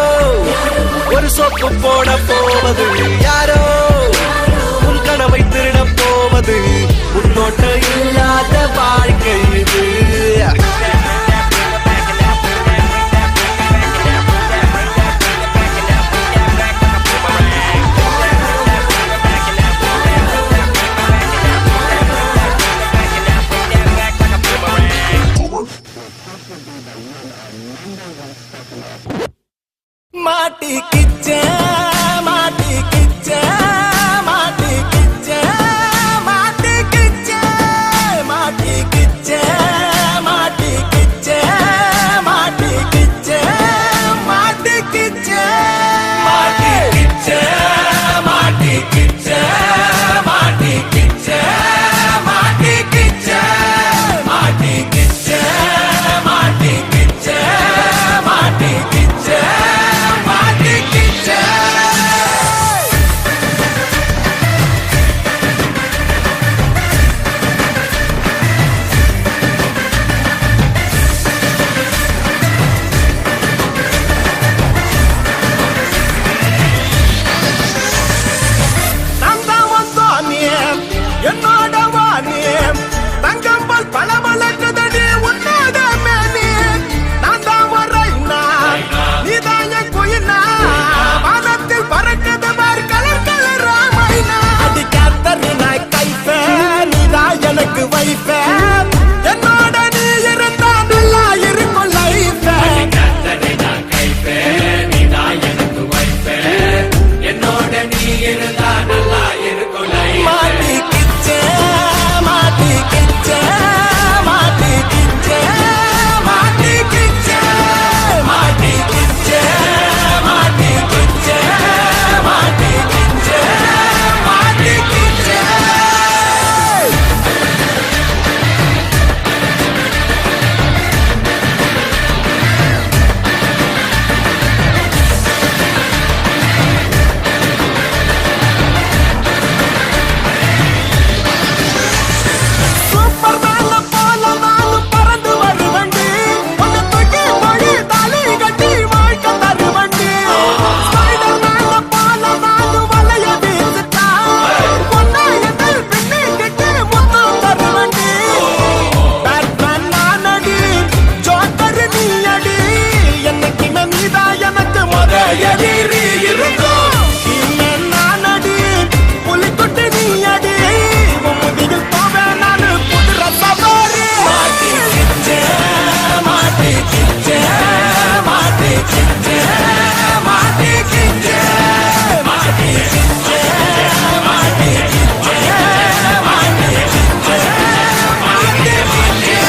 ஒரு சோப்பு போட போவது யாரோ உன் கனவை திருட போவது உன்னோட்ட இல்லாத வாழ்க்கை இது. மாட்டிக்கிச்சே மாட்டிக்கிச்சே மாட்டிக்கிச்சே மாட்டிக்கிச்சே மாட்டிக்கிச்சே மாட்டிக்கிச்சே மாட்டிக்கிச்சே மாட்டிக்கிச்சே மாட்டிக்கிச்சே மாட்டிக்கிச்சே மாட்டிக்கிச்சே மாட்டிக்கிச்சே மாட்டிக்கிச்சே மாட்டிக்கிச்சே மாட்டிக்கிச்சே மாட்டிக்கிச்சே என்னோட வாணி தங்கம்பல் பலமலக்குதடி உன்னோட மேனி நான் தான் வரைனா நீதான் என் குயினா வானத்தில் பறக்குது பார் கலர் கலரா மைனா அடி கேத்தரி நான் கைப்பே நீதான் எனக்கு வைப்பே என்னோட நீ இருந்தா நல்லா இருக்கும் லைஃபே கேத்தரி நான் கைப்பே நீதான் எனக்கு வைப்பே என்னோட நீ இருந்தா நல்லா இருக்கும் லைஃபே மாட்டிக்கிச்சே மாட்டிக்கிச்சே மாட்டிக்கிச்சே மாட்டிக்கிச்சே மாட்டிக்கிச்சே மாட்டிக்கிச்சே மாட்டிக்கிச்சே மாட்டிக்கிச்சே சூப்பர் மேல போல நானும் பறந்து வருவண்டி உன்னை தூக்கி மொழி தாலி கட்டி வாழ்க்கை தருவண்டி ஸ்பைடர் மேல போல நானும் வலைய வீசுட்டா உன்னை எதிர் பின்னி கட்டி முத்தம் தருவண்டி பேட்மேன் நானடி ஜோக்கர் நீ அடி என்னைக்குமே நீதான் எனக்கு முத எதிரி இருக்கும் இனிமேல் நானடி புலிக்குட்டி நீ அடி உன் முதுகில் போவேன் நானு குதிர சவாரி மாட்டிக்கிச்சே மாட்டிக்கிச்சே மாட்டிக்கிச்சே மாட்டிக்கிச்சே மாட்டிக்கிச்சே மாட்டிக்கிச்சே மாட்டிக்கிச்சே மாட்டிக்கிச்சே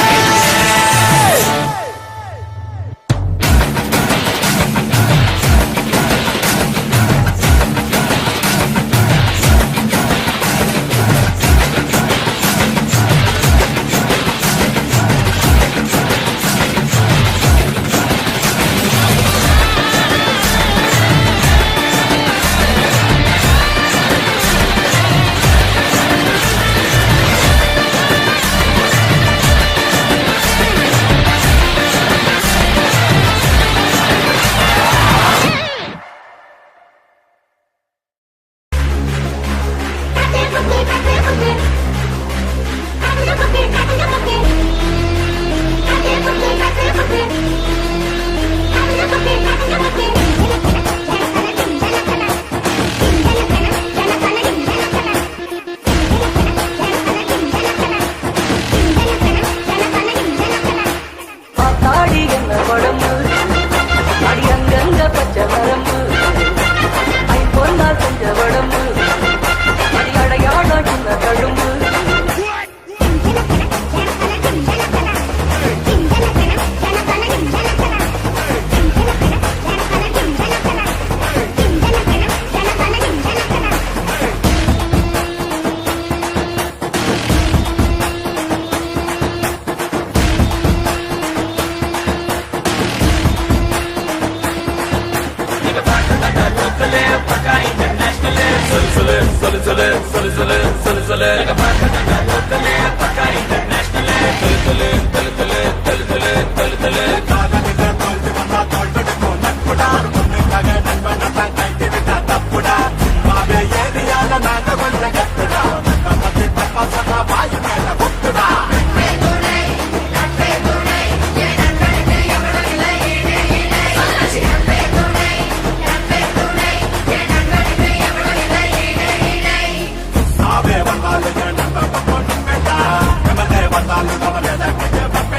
ஆத்தாடி என்ன உடம்பு அடி அங்கங்க பச்சை வரம்பு ஐம்பொன்னால் செஞ்ச உடம்பு அடி அடையாளம் சின்ன தழும்பு வந்தாலும்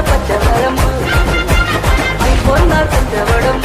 பச்சை வரம்பு பொன்னால் செஞ்ச வடம்